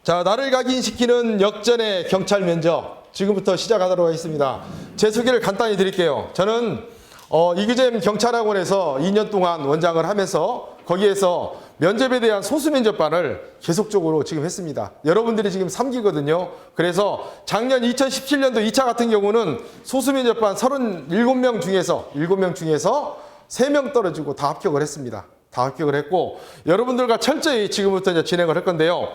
자, 나를 각인시키는 역전의 경찰 면접 지금부터 시작하도록 하겠습니다. 제 소개를 간단히 드릴게요. 저는 이규잼 경찰학원에서 2년 동안 원장을 하면서 거기에서 면접에 대한 소수면접반을 계속적으로 지금 했습니다. 여러분들이 지금 3기거든요. 그래서 작년 2017년도 2차 같은 경우는 소수면접반 37명 중에서 3명 떨어지고 다 합격을 했습니다. 다 합격을 했고 여러분들과 철저히 지금부터 이제 진행을 할 건데요.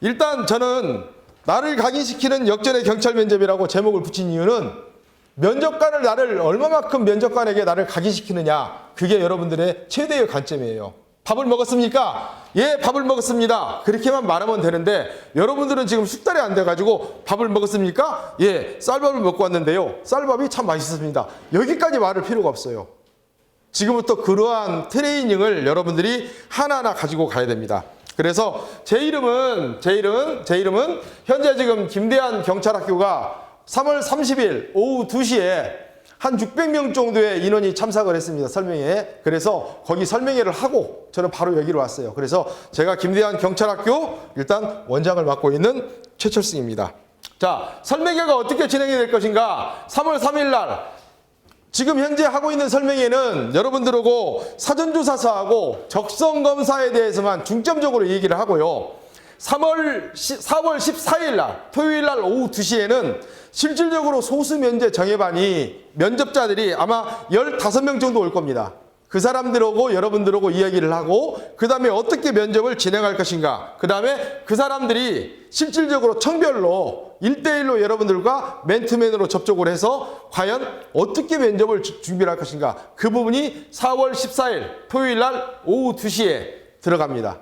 일단 저는 나를 각인시키는 역전의 경찰 면접이라고 제목을 붙인 이유는 면접관을 나를 얼마만큼 면접관에게 나를 각인시키느냐, 그게 여러분들의 최대의 관점이에요. 밥을 먹었습니까? 예, 밥을 먹었습니다. 그렇게만 말하면 되는데 여러분들은 지금 숙달이 안 돼가지고 밥을 먹었습니까? 예, 쌀밥을 먹고 왔는데요. 쌀밥이 참 맛있었습니다. 여기까지 말할 필요가 없어요. 지금부터 그러한 트레이닝을 여러분들이 하나하나 가지고 가야 됩니다. 그래서 제 이름은 현재 지금 김대한 경찰학교가 3월 30일 오후 2시에 한 600명 정도의 인원이 참석을 했습니다. 설명회에. 그래서 거기 설명회를 하고 저는 바로 여기로 왔어요. 그래서 제가 김대한 경찰학교 일단 원장을 맡고 있는 최철승입니다. 자, 설명회가 어떻게 진행이 될 것인가? 3월 3일 날 지금 현재 하고 있는 설명회는 여러분들하고 사전조사서하고 적성검사에 대해서만 중점적으로 얘기를 하고요. 4월 14일 날 토요일 날 오후 2시에는 실질적으로 소수면제 정예반이 면접자들이 아마 15명 정도 올 겁니다. 그 사람들하고 여러분들하고 이야기를 하고 그 다음에 어떻게 면접을 진행할 것인가, 그 다음에 그 사람들이 실질적으로 청별로 1대1로 여러분들과 맨투맨으로 접촉을 해서 과연 어떻게 면접을 준비를 할 것인가, 그 부분이 4월 14일 토요일 날 오후 2시에 들어갑니다.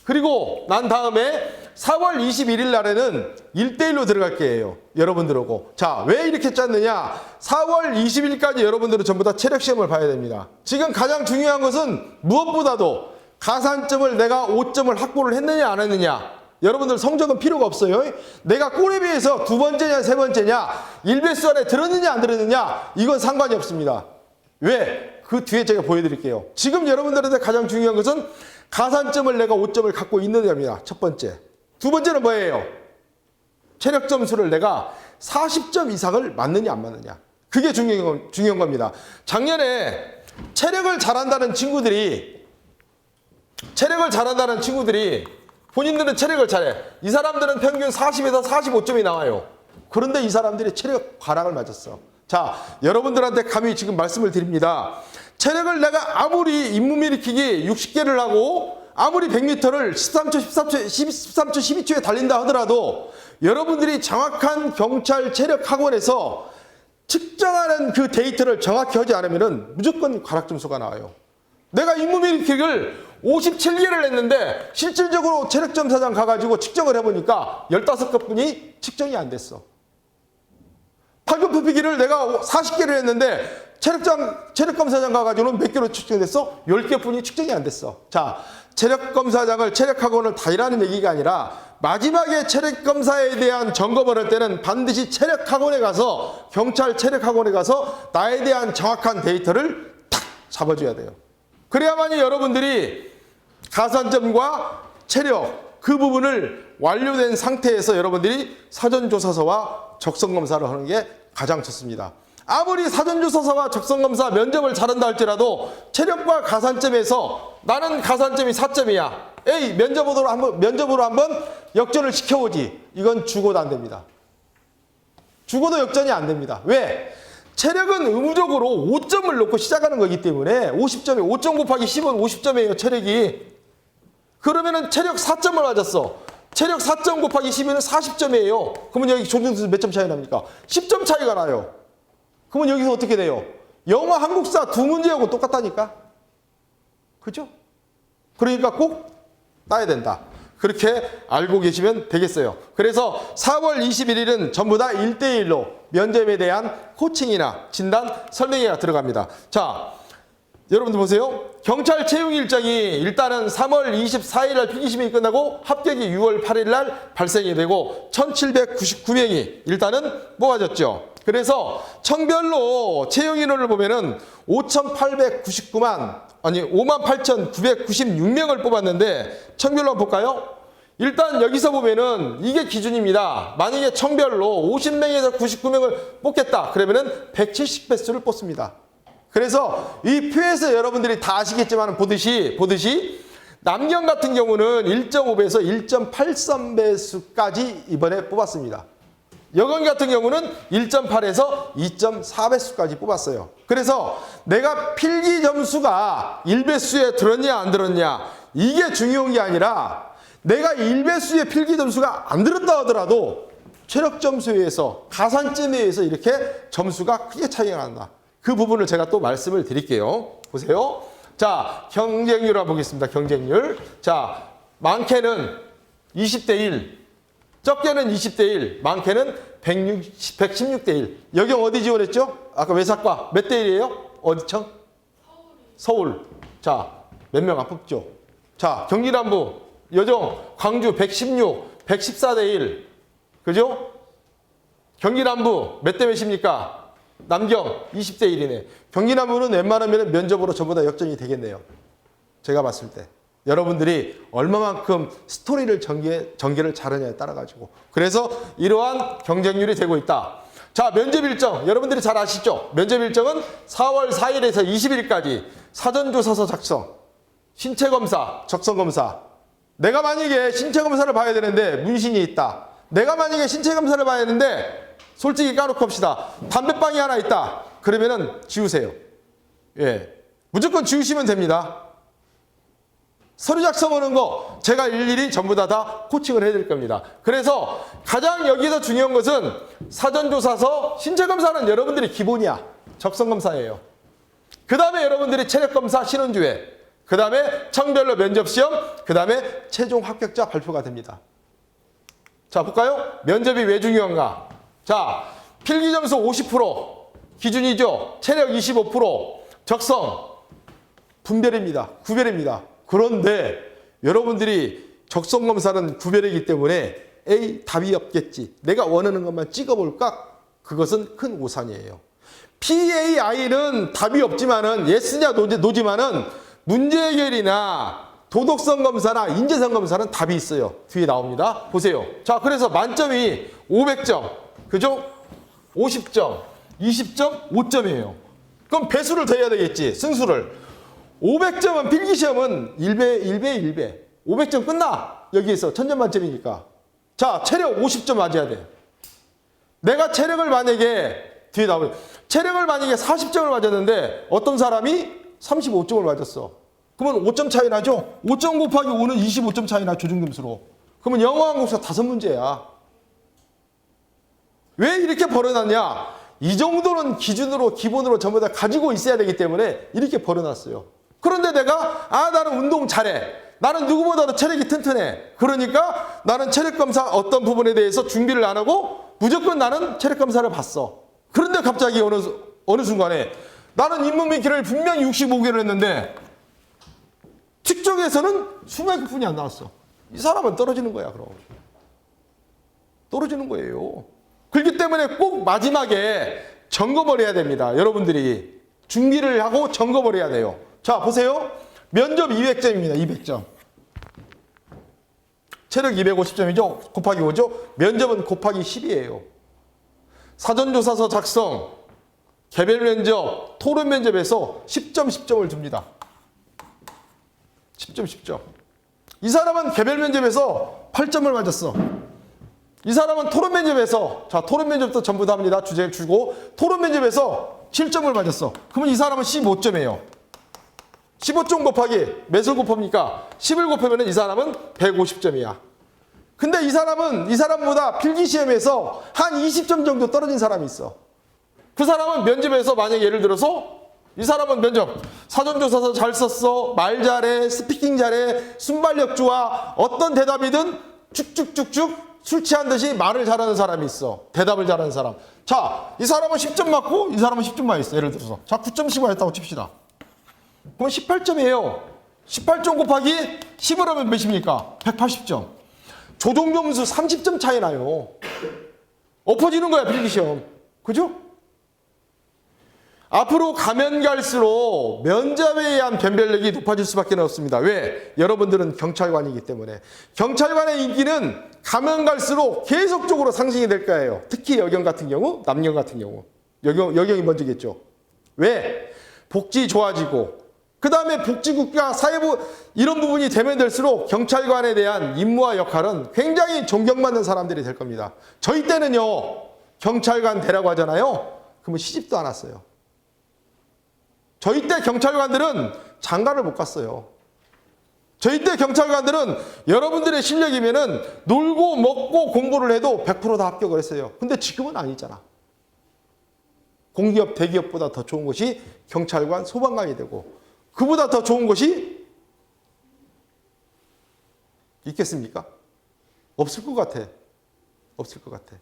그리고 난 다음에 4월 21일 날에는 1대1로 들어갈 거예요. 여러분들하고. 자, 왜 이렇게 짰느냐? 4월 20일까지 여러분들은 전부 다 체력시험을 봐야 됩니다. 지금 가장 중요한 것은 무엇보다도 가산점을 내가 5점을 확보를 했느냐 안 했느냐. 여러분들 성적은 필요가 없어요. 내가 꼴에 비해서 2번째냐 3번째냐 1배수 안에 들었느냐 안 들었느냐 이건 상관이 없습니다. 왜? 그 뒤에 제가 보여드릴게요. 지금 여러분들한테 가장 중요한 것은 가산점을 내가 5점을 갖고 있느냐입니다. 첫 번째. 두 번째는 뭐예요? 체력 점수를 내가 40점 이상을 맞느냐 안 맞느냐. 그게 중요한 겁니다. 작년에 체력을 잘한다는 친구들이 본인들은 체력을 잘해. 이 사람들은 평균 40에서 45점이 나와요. 그런데 이 사람들이 체력 과락을 맞았어. 자, 여러분들한테 감히 지금 말씀을 드립니다. 체력을 내가 아무리 잇몸 일으키기 60개를 하고 아무리 100m를 13초, 12초에 달린다 하더라도 여러분들이 정확한 경찰 체력 학원에서 측정하는 그 데이터를 정확히 하지 않으면 무조건 과락 점수가 나와요. 내가 잇몸 일으키기를 57개를 했는데 실질적으로 체력점사장 가가지고 측정을 해보니까 15것뿐이 측정이 안 됐어. 팔굽혀펴기를 내가 40개를 했는데 체력검사장 가가지고는 몇 개로 측정됐어? 10개뿐이 측정이 안 됐어. 자, 체력검사장을 체력학원을 다니라는 얘기가 아니라 마지막에 체력검사에 대한 점검을 할 때는 반드시 체력학원에 가서 경찰 체력학원에 가서 나에 대한 정확한 데이터를 탁 잡아줘야 돼요. 그래야만이 여러분들이 가산점과 체력 그 부분을 완료된 상태에서 여러분들이 사전조사서와 적성검사를 하는 게 가장 좋습니다. 아무리 사전조사서와 적성검사 면접을 잘한다 할지라도 체력과 가산점에서 나는 가산점이 4점이야. 에이, 면접으로 한번 역전을 시켜오지. 이건 죽어도 안 됩니다. 죽어도 역전이 안 됩니다. 왜? 체력은 의무적으로 5점을 놓고 시작하는 거기 때문에 50점에 5점 곱하기 10은 50점이에요. 체력이. 그러면은 체력 4점을 맞았어. 체력 4점 곱하기 10이면 40점이에요. 그러면 여기 조준수 몇 점 차이 납니까? 10점 차이가 나요. 그러면 여기서 어떻게 돼요? 영어, 한국사 두 문제하고 똑같다니까? 그죠? 그러니까 꼭 따야 된다. 그렇게 알고 계시면 되겠어요. 그래서 4월 21일은 전부 다 1대1로 면접에 대한 코칭이나 진단, 설명회가 들어갑니다. 자, 여러분들 보세요. 경찰 채용 일정이 일단은 3월 24일 날 필기시험이 끝나고 합격이 6월 8일 날 발생이 되고 1799명이 일단은 뽑아졌죠. 그래서 청별로 채용 인원을 보면은 5896명 뽑았는데 청별로 한번 볼까요? 일단 여기서 보면은 이게 기준입니다. 만약에 청별로 50명에서 99명을 뽑겠다. 그러면은 170배수를 뽑습니다. 그래서 이 표에서 여러분들이 다 아시겠지만 보듯이 남경 같은 경우는 1.5배에서 1.83배수까지 이번에 뽑았습니다. 여건 같은 경우는 1.8에서 2.4배수까지 뽑았어요. 그래서 내가 필기 점수가 1배수에 들었냐 안 들었냐 이게 중요한 게 아니라 내가 1배수의 필기 점수가 안 들었다 하더라도 체력 점수에 의해서 가산점에 의해서 이렇게 점수가 크게 차이가 난다. 그 부분을 제가 또 말씀을 드릴게요. 보세요. 자, 경쟁률 한번 보겠습니다. 경쟁률. 자, 많게는 20대 1, 적게는 20대 1, 많게는 116대 1. 여기 어디 지원했죠? 아까 외사과 몇 대 1이에요? 어디청? 서울. 자, 몇 명 안 뽑죠? 자, 경기남부, 여정, 광주 116, 114대 1. 그죠? 경기남부 몇 대 몇입니까? 남경 20대 1이네. 경기남부는 웬만하면 면접으로 저보다 역전이 되겠네요. 제가 봤을 때. 여러분들이 얼마만큼 스토리를 전개를 잘하냐에 따라 가지고. 그래서 이러한 경쟁률이 되고 있다. 자, 면접 일정. 여러분들이 잘 아시죠? 면접 일정은 4월 4일에서 20일까지 사전조사서 작성, 신체검사, 적성검사. 내가 만약에 신체검사를 봐야 되는데 문신이 있다. 내가 만약에 신체검사를 봐야 되는데 솔직히 까놓고 합시다. 담배빵이 하나 있다. 그러면은 지우세요. 예. 무조건 지우시면 됩니다. 서류 작성하는 거 제가 일일이 전부 다 코칭을 해드릴 겁니다. 그래서 가장 여기서 중요한 것은 사전조사서, 신체검사는 여러분들이 기본이야. 적성검사예요. 그 다음에 여러분들이 체력검사, 신원주회, 그 다음에 청별로 면접시험, 그 다음에 최종 합격자 발표가 됩니다. 자, 볼까요? 면접이 왜 중요한가? 자, 필기점수 50% 기준이죠. 체력 25%, 적성 분별입니다. 구별입니다. 그런데 여러분들이 적성검사는 구별이기 때문에 A, 답이 없겠지. 내가 원하는 것만 찍어볼까? 그것은 큰 오산이에요. PAI는 답이 없지만은 예스냐 노지만은 문제 해결이나 도덕성 검사나 인재성 검사는 답이 있어요. 뒤에 나옵니다. 보세요. 자, 그래서 만점이 500점. 그죠? 50점, 20점, 5점이에요. 그럼 배수를 더 해야 되겠지. 승수를. 500점은 필기시험은 1배. 500점 끝나. 여기에서 천점 만점이니까. 자, 체력 50점 맞아야 돼. 내가 체력을 만약에 뒤에 나오면 체력을 만약에 40점을 맞았는데 어떤 사람이 35점을 맞았어. 그러면 5점 차이 나죠? 5점 곱하기 5는 25점 차이 나, 조중점수로. 그러면 영어 한국사 5문제야. 왜 이렇게 벌어놨냐? 이 정도는 기준으로, 기본으로 전부 다 가지고 있어야 되기 때문에 이렇게 벌어놨어요. 그런데 내가, 나는 운동 잘해. 나는 누구보다도 체력이 튼튼해. 그러니까 나는 체력검사 어떤 부분에 대해서 준비를 안 하고 무조건 나는 체력검사를 봤어. 그런데 갑자기 어느 순간에 나는 인문민기를 분명히 65개를 했는데 측정에서는 20개뿐이 안 나왔어. 이 사람은 떨어지는 거야, 그럼. 떨어지는 거예요. 그렇기 때문에 꼭 마지막에 점검을 해야 됩니다. 여러분들이 준비를 하고 점검을 해야 돼요. 자, 보세요. 면접 200점입니다. 200점. 체력 250점이죠. 곱하기 5죠. 면접은 곱하기 10이에요. 사전조사서 작성, 개별 면접, 토론 면접에서 10점, 10점을 줍니다. 10점, 10점. 이 사람은 개별 면접에서 8점을 맞았어. 이 사람은 토론 면접에서, 자, 토론 면접도 전부 다 합니다. 주제 주고, 토론 면접에서 7점을 맞았어. 그러면 이 사람은 15점이에요. 15점 곱하기, 몇을 곱합니까? 10을 곱하면 이 사람은 150점이야. 근데 이 사람보다 필기시험에서 한 20점 정도 떨어진 사람이 있어. 그 사람은 면접에서 만약에 예를 들어서 이 사람은 면접, 사전조사서 잘 썼어, 말 잘해, 스피킹 잘해, 순발력 좋아, 어떤 대답이든 쭉쭉쭉쭉 술 취한 듯이 말을 잘하는 사람이 있어. 대답을 잘하는 사람. 자, 이 사람은 10점 맞고 이 사람은 10점 맞았어. 예를 들어서. 자, 9점씩 맞았다고 칩시다. 그럼 18점이에요. 18점 곱하기 10을 하면 몇입니까? 180점. 조종점수 30점 차이 나요. 엎어지는 거야, 필기시험. 그죠? 앞으로 가면 갈수록 면접에 의한 변별력이 높아질 수밖에 없습니다. 왜? 여러분들은 경찰관이기 때문에. 경찰관의 인기는 가면 갈수록 계속적으로 상승이 될 거예요. 특히 여경 같은 경우, 남경 같은 경우. 여경이 먼저겠죠. 왜? 복지 좋아지고, 그 다음에 복지국가, 사회부 이런 부분이 되면 될수록 경찰관에 대한 임무와 역할은 굉장히 존경받는 사람들이 될 겁니다. 저희 때는요, 경찰관 되라고 하잖아요. 그러면 시집도 안 왔어요. 저희 때 경찰관들은 장가를 못 갔어요. 저희 때 경찰관들은 여러분들의 실력이면은 놀고 먹고 공부를 해도 100% 다 합격을 했어요. 근데 지금은 아니잖아. 공기업, 대기업보다 더 좋은 것이 경찰관, 소방관이 되고, 그보다 더 좋은 것이 있겠습니까? 없을 것 같아. 없을 것 같아.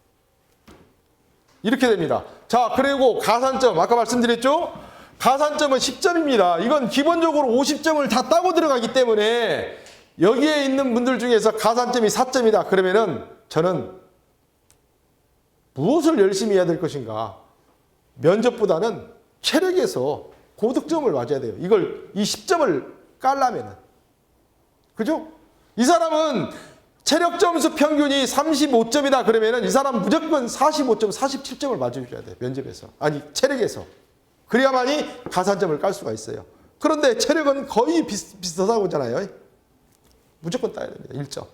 이렇게 됩니다. 자, 그리고 가산점, 아까 말씀드렸죠? 가산점은 10점입니다. 이건 기본적으로 50점을 다 따고 들어가기 때문에 여기에 있는 분들 중에서 가산점이 4점이다. 그러면은 저는 무엇을 열심히 해야 될 것인가? 면접보다는 체력에서 고득점을 맞아야 돼요. 이 10점을 깔려면은. 그죠? 이 사람은 체력 점수 평균이 35점이다 그러면은 이 사람 무조건 45점, 47점을 맞아줘야 돼. 면접에서. 아니, 체력에서. 그래야만이 가산점을 깔 수가 있어요. 그런데 체력은 거의 비슷하다고 하잖아요. 무조건 따야 됩니다. 1점.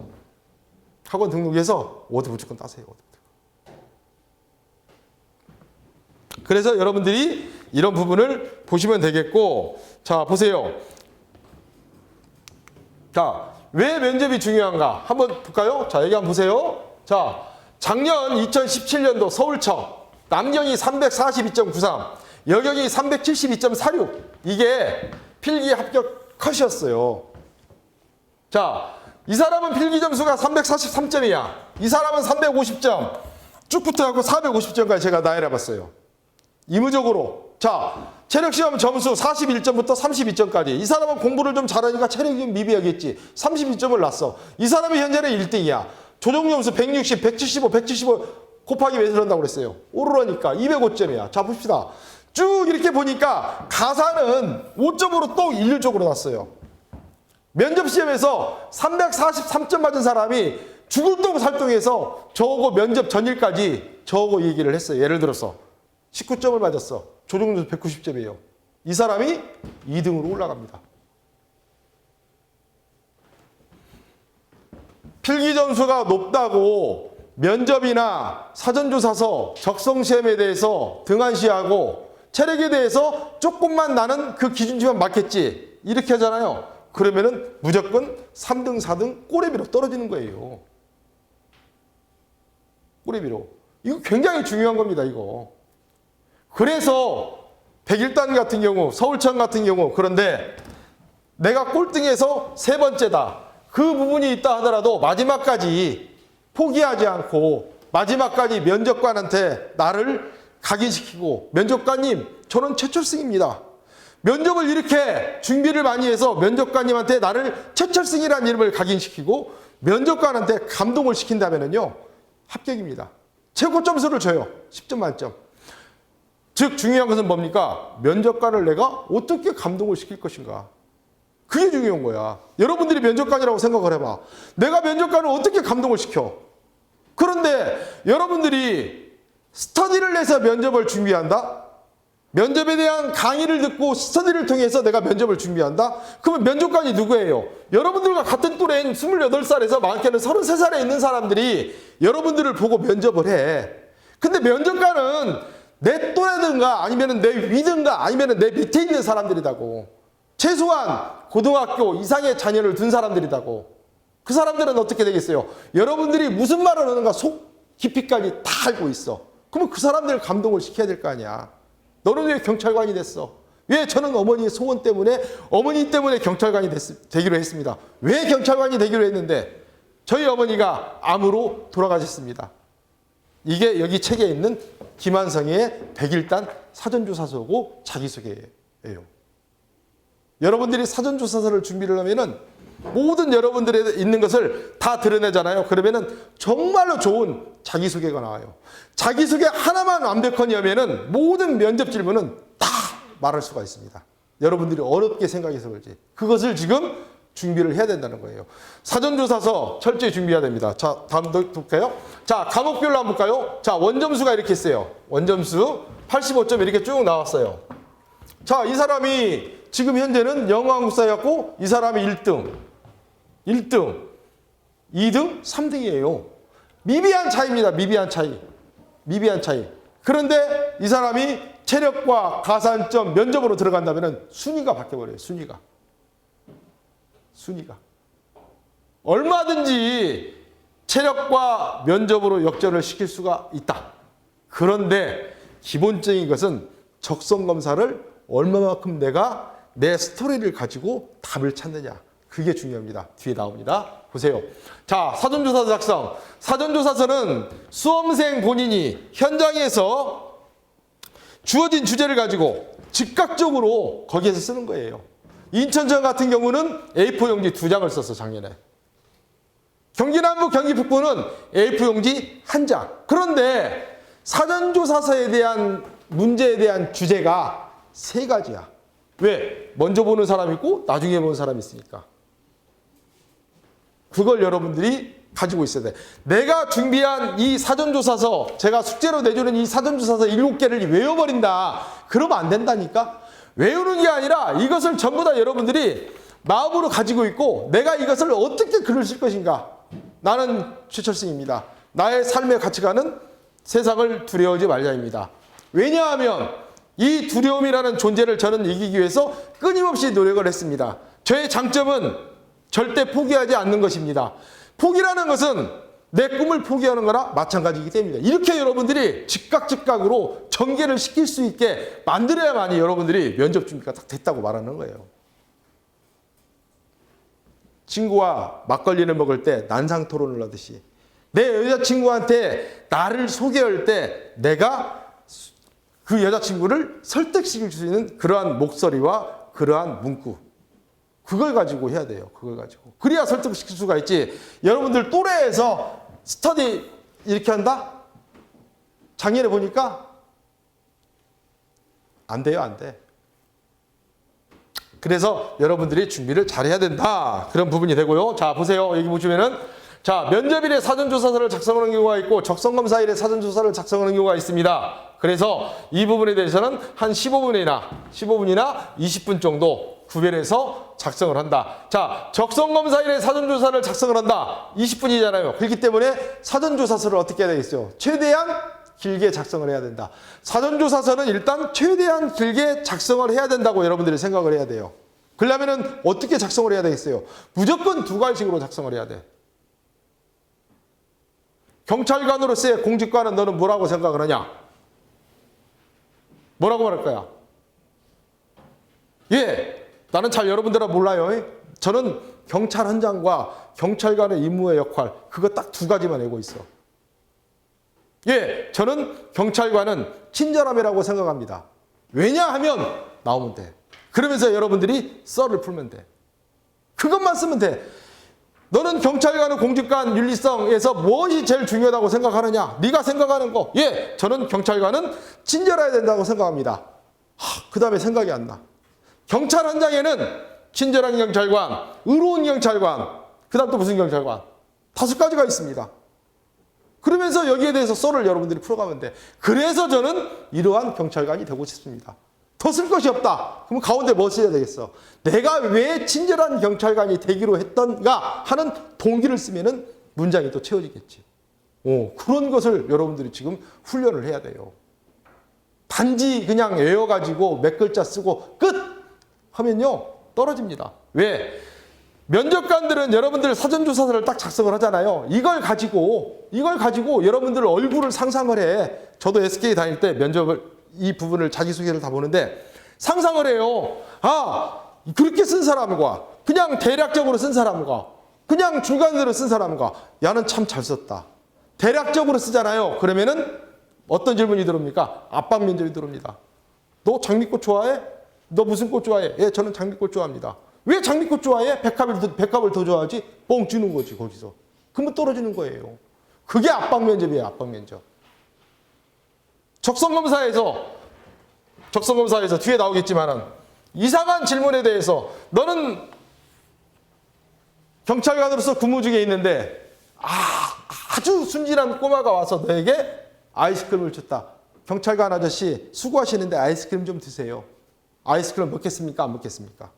학원 등록해서 5등 무조건 따세요. 5등. 그래서 여러분들이 이런 부분을 보시면 되겠고, 자, 보세요. 자, 왜 면접이 중요한가? 한번 볼까요? 자, 여기 한번 보세요. 자, 작년 2017년도 서울청 남경이 342.93, 여경이 372.46. 이게 필기 합격 컷이었어요. 자, 이 사람은 필기 점수가 343점이야. 이 사람은 350점. 쭉 붙어갖고 450점까지 제가 나열해봤어요. 의무적으로. 자, 체력시험 점수 41점부터 32점까지. 이 사람은 공부를 좀 잘하니까 체력이 좀 미비하겠지. 32점을 놨어. 이 사람이 현재는 1등이야. 조정점수 160, 175, 175 곱하기 왜 들었다고 그랬어요? 오르라니까 205점이야. 자, 봅시다. 쭉 이렇게 보니까 가산은 5점으로 또 일률적으로 났어요. 면접시험에서 343점 맞은 사람이 죽을 똥 살똥해서 저거 면접 전일까지 저거 얘기를 했어요. 예를 들어서 19점을 맞았어. 조정점수 190점이에요. 이 사람이 2등으로 올라갑니다. 필기 점수가 높다고 면접이나 사전조사서, 적성시험에 대해서 등한시하고 체력에 대해서 조금만 나는 그 기준치만 맞겠지. 이렇게 하잖아요. 그러면은 무조건 3등, 4등 꼬레비로 떨어지는 거예요. 꼬레비로. 이거 굉장히 중요한 겁니다, 이거. 그래서 백일단 같은 경우, 서울청 같은 경우, 그런데 내가 꼴등해서 세 번째다. 그 부분이 있다 하더라도 마지막까지 포기하지 않고 마지막까지 면접관한테 나를 각인시키고, 면접관님, 저는 최철승입니다. 면접을 이렇게 준비를 많이 해서 면접관님한테 나를 최철승이라는 이름을 각인시키고 면접관한테 감동을 시킨다면요, 합격입니다. 최고 점수를 줘요. 10점 만점. 즉 중요한 것은 뭡니까? 면접관을 내가 어떻게 감동을 시킬 것인가. 그게 중요한 거야. 여러분들이 면접관이라고 생각을 해봐. 내가 면접관을 어떻게 감동을 시켜? 그런데 여러분들이 스터디를 해서 면접을 준비한다? 면접에 대한 강의를 듣고 스터디를 통해서 내가 면접을 준비한다? 그러면 면접관이 누구예요? 여러분들과 같은 또래인 28살에서 많게는 33살에 있는 사람들이 여러분들을 보고 면접을 해. 근데 면접관은 내 또래든가 아니면 내 위든가 아니면 내 밑에 있는 사람들이라고. 최소한 고등학교 이상의 자녀를 둔 사람들이라고. 그 사람들은 어떻게 되겠어요? 여러분들이 무슨 말을 하는가 속 깊이까지 다 알고 있어. 그러면 그 사람들을 감동을 시켜야 될 거 아니야. 너는 왜 경찰관이 됐어? 왜? 저는 어머니의 소원 때문에, 어머니 때문에 경찰관이 되기로 했습니다. 왜 경찰관이 되기로 했는데 저희 어머니가 암으로 돌아가셨습니다. 이게 여기 책에 있는 김한성의 백일단 사전조사서고 자기소개예요. 여러분들이 사전조사서를 준비를 하면은 모든 여러분들의 있는 것을 다 드러내잖아요. 그러면은 정말로 좋은 자기소개가 나와요. 자기소개 하나만 완벽하니 하면은 모든 면접 질문은 다 말할 수가 있습니다. 여러분들이 어렵게 생각해서 그렇지. 그것을 지금 준비를 해야 된다는 거예요. 사전조사서 철저히 준비해야 됩니다. 자, 다음 볼까요? 자, 과목별로 한번 볼까요? 자, 원점수가 이렇게 있어요. 원점수 85점 이렇게 쭉 나왔어요. 자, 이 사람이 지금 현재는 영어 한국사였고 이 사람이 1등, 2등, 3등이에요. 미비한 차이입니다. 미비한 차이. 그런데 이 사람이 체력과 가산점, 면접으로 들어간다면 순위가 바뀌어버려요. 순위가. 얼마든지 체력과 면접으로 역전을 시킬 수가 있다. 그런데 기본적인 것은 적성검사를 얼마만큼 내가 내 스토리를 가지고 답을 찾느냐. 그게 중요합니다. 뒤에 나옵니다. 보세요. 자, 사전조사 작성. 사전조사서는 수험생 본인이 현장에서 주어진 주제를 가지고 즉각적으로 거기에서 쓰는 거예요. 인천전 같은 경우는 A4 용지 2장을 썼어, 작년에. 경기남부, 경기북부는 A4 용지 1장. 그런데 사전조사서에 대한 문제에 대한 주제가 3가지야. 왜? 먼저 보는 사람이 있고 나중에 보는 사람이 있으니까. 그걸 여러분들이 가지고 있어야 돼. 내가 준비한 이 사전조사서, 제가 숙제로 내주는 이 사전조사서 7개를 외워버린다. 그러면 안 된다니까? 외우는 게 아니라 이것을 전부 다 여러분들이 마음으로 가지고 있고 내가 이것을 어떻게 글을 쓸 것인가. 나는 최철승입니다. 나의 삶의 가치관은 세상을 두려워하지 말자입니다. 왜냐하면 이 두려움이라는 존재를 저는 이기기 위해서 끊임없이 노력을 했습니다. 저의 장점은 절대 포기하지 않는 것입니다. 포기라는 것은 내 꿈을 포기하는 거나 마찬가지이기 때문입니다. 이렇게 여러분들이 즉각으로 전개를 시킬 수 있게 만들어야만이 여러분들이 면접 준비가 딱 됐다고 말하는 거예요. 친구와 막걸리를 먹을 때 난상 토론을 하듯이 내 여자친구한테 나를 소개할 때 내가 그 여자친구를 설득시킬 수 있는 그러한 목소리와 그러한 문구, 그걸 가지고 해야 돼요. 그걸 가지고. 그래야 설득시킬 수가 있지. 여러분들 또래에서 스터디 이렇게 한다? 작년에 보니까 안 돼요. 안 돼. 그래서 여러분들이 준비를 잘해야 된다. 그런 부분이 되고요. 자, 보세요. 여기 보시면은 자, 면접일에 사전조사서를 작성하는 경우가 있고 적성검사일에 사전조사를 작성하는 경우가 있습니다. 그래서 이 부분에 대해서는 한 15분이나 20분 정도 구별해서 작성을 한다. 자, 적성검사일에 사전조사를 작성을 한다. 20분이잖아요. 그렇기 때문에 사전조사서를 어떻게 해야 되겠어요? 최대한 길게 작성을 해야 된다. 사전조사서는 일단 최대한 길게 작성을 해야 된다고 여러분들이 생각을 해야 돼요. 그러려면 어떻게 작성을 해야 되겠어요? 무조건 2가지식으로 작성을 해야 돼. 경찰관으로서의 공직관은 너는 뭐라고 생각을 하냐? 뭐라고 말할 거야? 예, 나는 잘 여러분들은 몰라요. 저는 경찰 현장과 경찰관의 임무의 역할, 그거 딱 2가지만 알고 있어. 예, 저는 경찰관은 친절함이라고 생각합니다. 왜냐하면 나오면 돼. 그러면서 여러분들이 썰을 풀면 돼. 그것만 쓰면 돼. 너는 경찰관은 공직관 윤리성에서 무엇이 제일 중요하다고 생각하느냐? 네가 생각하는 거. 예, 저는 경찰관은 친절해야 된다고 생각합니다. 그 다음에 생각이 안 나. 경찰 현장에는 친절한 경찰관, 의로운 경찰관, 그 다음 또 무슨 경찰관? 5가지가 있습니다. 그러면서 여기에 대해서 썰을 여러분들이 풀어가면 돼. 그래서 저는 이러한 경찰관이 되고 싶습니다. 더 쓸 것이 없다. 그럼 가운데 뭐 써야 되겠어? 내가 왜 친절한 경찰관이 되기로 했던가 하는 동기를 쓰면은 문장이 또 채워지겠지. 그런 것을 여러분들이 지금 훈련을 해야 돼요. 단지 그냥 외워가지고 몇 글자 쓰고 끝! 하면요, 떨어집니다. 왜? 면접관들은 여러분들 사전조사서를 딱 작성을 하잖아요. 이걸 가지고 여러분들 얼굴을 상상을 해. 저도 SK 다닐 때 면접을 이 부분을 자기소개를 다 보는데 상상을 해요. 그렇게 쓴 사람과 그냥 대략적으로 쓴 사람과 그냥 중간으로 쓴 사람과 야는 참 잘 썼다. 대략적으로 쓰잖아요. 그러면은 어떤 질문이 들어옵니까? 압박 면접이 들어옵니다. 너 장미꽃 좋아해? 너 무슨 꽃 좋아해? 예, 저는 장미꽃 좋아합니다. 왜 장미꽃 좋아해? 백합을 더 좋아하지? 뻥 주는 거지, 거기서. 그러면 떨어지는 거예요. 그게 압박 면접이에요, 압박 면접. 적성검사에서 적성검사에서 뒤에 나오겠지만은 이상한 질문에 대해서 너는 경찰관으로서 근무 중에 있는데 아주 순진한 꼬마가 와서 너에게 아이스크림을 줬다. 경찰관 아저씨 수고하시는데 아이스크림 좀 드세요. 아이스크림 먹겠습니까? 안 먹겠습니까?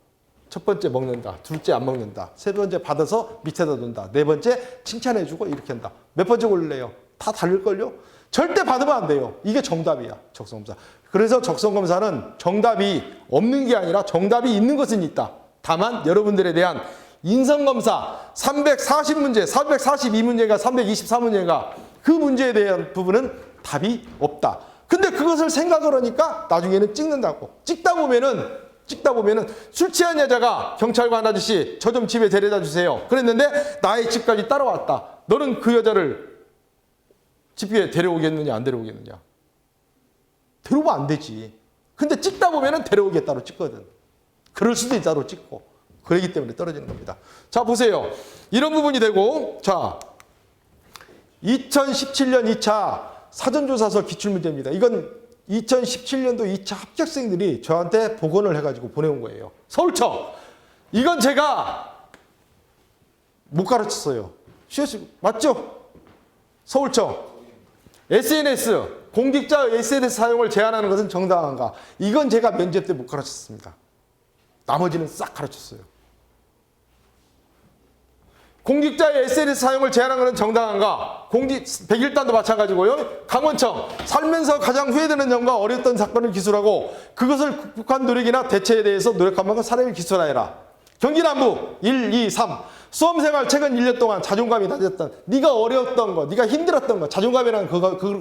첫 번째 먹는다. 둘째 안 먹는다. 세 번째 받아서 밑에다 둔다. 네 번째 칭찬해주고 이렇게 한다. 몇 번째 고를래요? 다 다를걸요? 절대 받으면 안 돼요. 이게 정답이야. 적성검사. 그래서 적성검사는 정답이 없는 게 아니라 정답이 있는 것은 있다. 다만 여러분들에 대한 인성검사 340문제, 442문제가 324문제가 그 문제에 대한 부분은 답이 없다. 근데 그것을 생각을 하니까 나중에는 찍는다고. 찍다 보면은 술 취한 여자가 경찰관 아저씨 저 좀 집에 데려다 주세요. 그랬는데 나의 집까지 따라왔다. 너는 그 여자를 집에 데려오겠느냐 안 데려오겠느냐? 데려오면 안 되지. 근데 찍다 보면은 데려오겠다로 찍거든. 그럴 수도 있다로 찍고. 그러기 때문에 떨어지는 겁니다. 자, 보세요. 이런 부분이 되고, 자, 2017년 2차 사전조사서 기출문제입니다. 이건 2017년도 2차 합격생들이 저한테 복원을 해가지고 보내온 거예요. 서울청. 이건 제가 못 가르쳤어요. 맞죠? 서울청. SNS. 공직자의 SNS 사용을 제한하는 것은 정당한가? 이건 제가 면접 때 못 가르쳤습니다. 나머지는 싹 가르쳤어요. 공직자의 SNS 사용을 제한하는 것은 정당한가? 101단도 마찬가지고요. 강원청, 살면서 가장 후회되는 점과 어려웠던 사건을 기술하고 그것을 극복한 노력이나 대처에 대해서 노력한 만큼 사례를 기술하여라. 경기남부 1, 2, 3. 수험생활 최근 1년 동안 자존감이 낮았던, 네가 어려웠던 거, 네가 힘들었던 거, 자존감이라는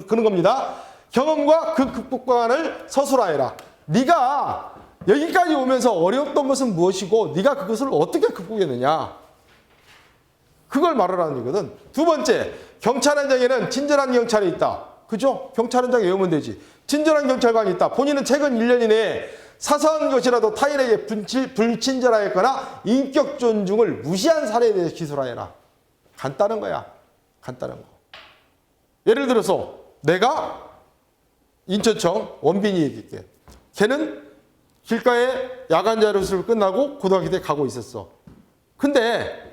그런 겁니다. 경험과 그 극복 방안을 서술하여라. 네가 여기까지 오면서 어려웠던 것은 무엇이고 네가 그것을 어떻게 극복했느냐. 그걸 말하라는 얘기거든. 두 번째, 경찰 현장에는 친절한 경찰이 있다. 그죠? 경찰 현장에 외우면 되지. 친절한 경찰관이 있다. 본인은 최근 1년 이내에 사소한 것이라도 타인에게 불친절하였거나 인격 존중을 무시한 사례에 대해서 기술하여라. 간단한 거야. 간단한 거. 예를 들어서 내가 인천청 원빈이 얘기할게. 걔는 길가에 야간 자율수업 끝나고 고등학교 때 가고 있었어. 근데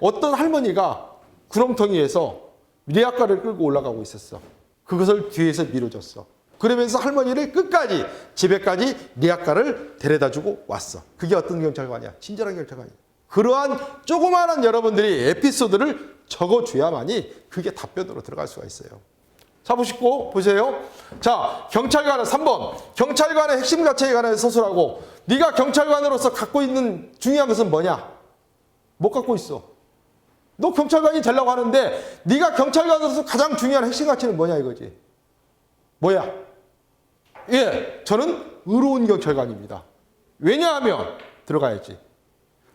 어떤 할머니가 구렁텅이에서 리아카를 끌고 올라가고 있었어. 그것을 뒤에서 밀어줬어. 그러면서 할머니를 끝까지 집에까지 리아카를 데려다주고 왔어. 그게 어떤 경찰관이야? 친절한 경찰관이야. 그러한 조그마한 여러분들이 에피소드를 적어줘야만이 그게 답변으로 들어갈 수가 있어요. 자, 보세요. 자, 경찰관은 3번. 경찰관의 핵심 가치에 관해 서술하고 네가 경찰관으로서 갖고 있는 중요한 것은 뭐냐? 못 갖고 있어. 너 경찰관이 되려고 하는데 네가 경찰관으로서 가장 중요한 핵심 가치는 뭐냐 이거지. 뭐야? 예, 저는 의로운 경찰관입니다. 왜냐하면 들어가야지.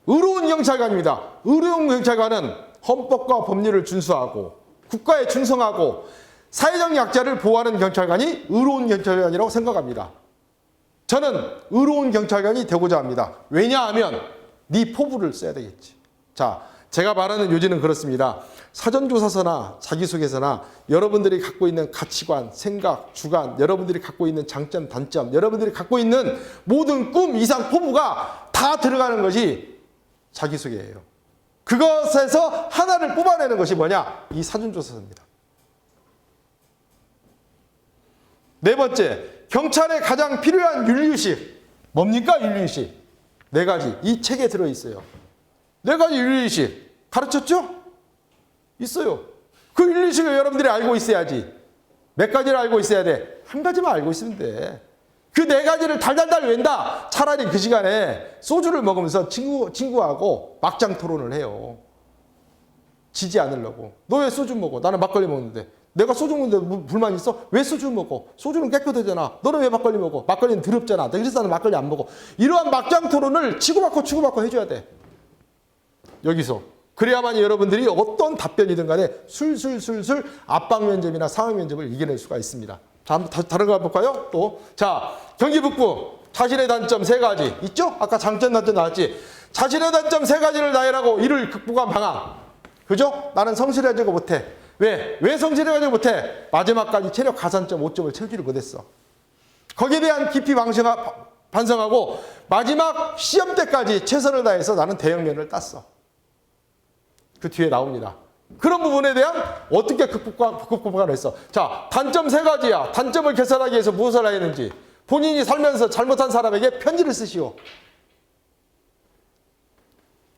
의로운 경찰관입니다. 의로운 경찰관은 헌법과 법률을 준수하고 국가에 충성하고 사회적 약자를 보호하는 경찰관이 의로운 경찰관이라고 생각합니다. 저는 의로운 경찰관이 되고자 합니다. 왜냐하면 네 포부를 써야 되겠지. 자, 제가 말하는 요지는 그렇습니다. 사전조사서나 자기소개서나 여러분들이 갖고 있는 가치관, 생각, 주관, 여러분들이 갖고 있는 장점, 단점, 여러분들이 갖고 있는 모든 꿈, 이상, 포부가 다 들어가는 것이 자기소개예요. 그것에서 하나를 뽑아내는 것이 뭐냐? 이 사전조사서입니다. 네 번째, 경찰에 가장 필요한 윤리의식. 뭡니까? 윤리의식. 4가지. 이 책에 들어있어요. 4가지 윤리의식. 가르쳤죠? 있어요. 그 윤리의식을 여러분들이 알고 있어야지. 몇 가지를 알고 있어야 돼? 한 가지만 알고 있으면 돼. 그 4가지를 달달달 웬다. 차라리 그 시간에 소주를 먹으면서 친구하고 막장 토론을 해요. 지지 않으려고. 너 왜 소주 먹어? 나는 막걸리 먹는데. 내가 소주 먹는데 불만 있어? 왜 소주 먹어? 소주는 깨끗하잖아. 너는 왜 막걸리 먹어? 막걸리는 더럽잖아. 그래서 나는 막걸리 안 먹어. 이러한 막장 토론을 치고받고 해줘야 돼. 여기서. 그래야만 여러분들이 어떤 답변이든 간에 술술술술 압박 면접이나 상황 면접을 이겨낼 수가 있습니다. 자, 한번 다른 거 볼까요? 또. 자, 경기 북부. 자신의 단점 3가지. 있죠? 아까 장점, 단점 나왔지? 자신의 단점 3가지를 나열하고 이를 극복한 방안. 그죠? 나는 성실하지가 못해. 왜 성실하지 못해? 마지막까지 체력 가산점 5점을 채우지를 못했어. 거기에 대한 깊이 반성하고 마지막 시험 때까지 최선을 다해서 나는 대형면을 땄어. 그 뒤에 나옵니다. 그런 부분에 대한 어떻게 극복을 했어. 자, 단점 3가지야. 단점을 개선하기 위해서 무엇을 해야 하는지. 본인이 살면서 잘못한 사람에게 편지를 쓰시오.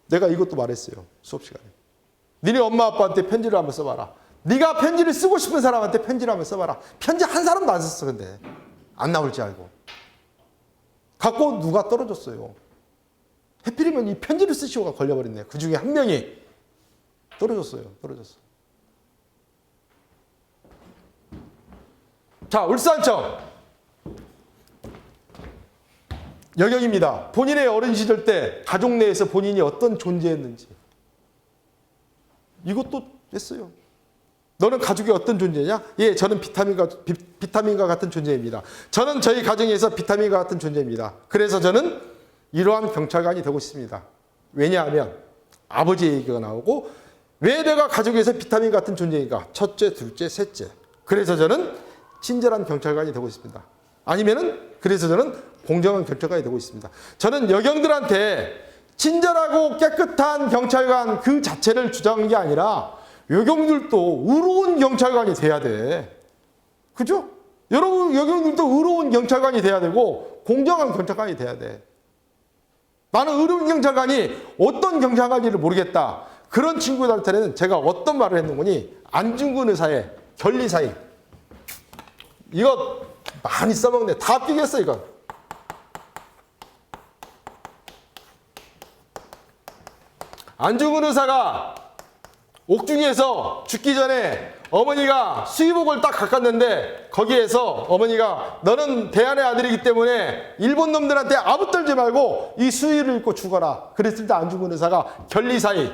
내가 이것도 말했어요. 수업 시간에. 니네 엄마 아빠한테 편지를 한번 써봐라. 네가 편지를 쓰고 싶은 사람한테 편지를 한번 써봐라. 편지 한 사람도 안 썼어. 근데 안 나올지 알고. 갖고 누가 떨어졌어요. 해필이면 이 편지를 쓰시오가 걸려버렸네. 그 중에 한 명이 떨어졌어요. 떨어졌어. 자, 울산청 여경입니다. 본인의 어린 시절 때 가족 내에서 본인이 어떤 존재였는지 이것도 했어요. 너는 가족이 어떤 존재냐? 예, 저는 비타민과 같은 존재입니다. 저는 저희 가정에서 비타민과 같은 존재입니다. 그래서 저는 이러한 경찰관이 되고 싶습니다. 왜냐하면 아버지의 얘기가 나오고 왜 내가 가족에서 비타민 같은 존재인가? 첫째, 둘째, 셋째. 그래서 저는 친절한 경찰관이 되고 싶습니다. 아니면은 그래서 저는 공정한 경찰관이 되고 있습니다. 저는 여경들한테 친절하고 깨끗한 경찰관 그 자체를 주장한 게 아니라 여경들도 의로운 경찰관이 돼야 돼. 그죠? 여러분, 여경들도 의로운 경찰관이 돼야 되고 공정한 경찰관이 돼야 돼. 나는 의로운 경찰관이 어떤 경찰관인지를 모르겠다. 그런 친구들한테는 제가 어떤 말을 했는거니 안중근 의사의 결리사인. 이거 많이 써먹네. 다 삐겠어 이거. 안중근 의사가 옥중에서 죽기 전에 어머니가 수의복을 딱 깎았는데 거기에서 어머니가 너는 대한의 아들이기 때문에 일본 놈들한테 아부 떨지 말고 이 수의를 입고 죽어라. 그랬을 때 안중근 의사가 결리사이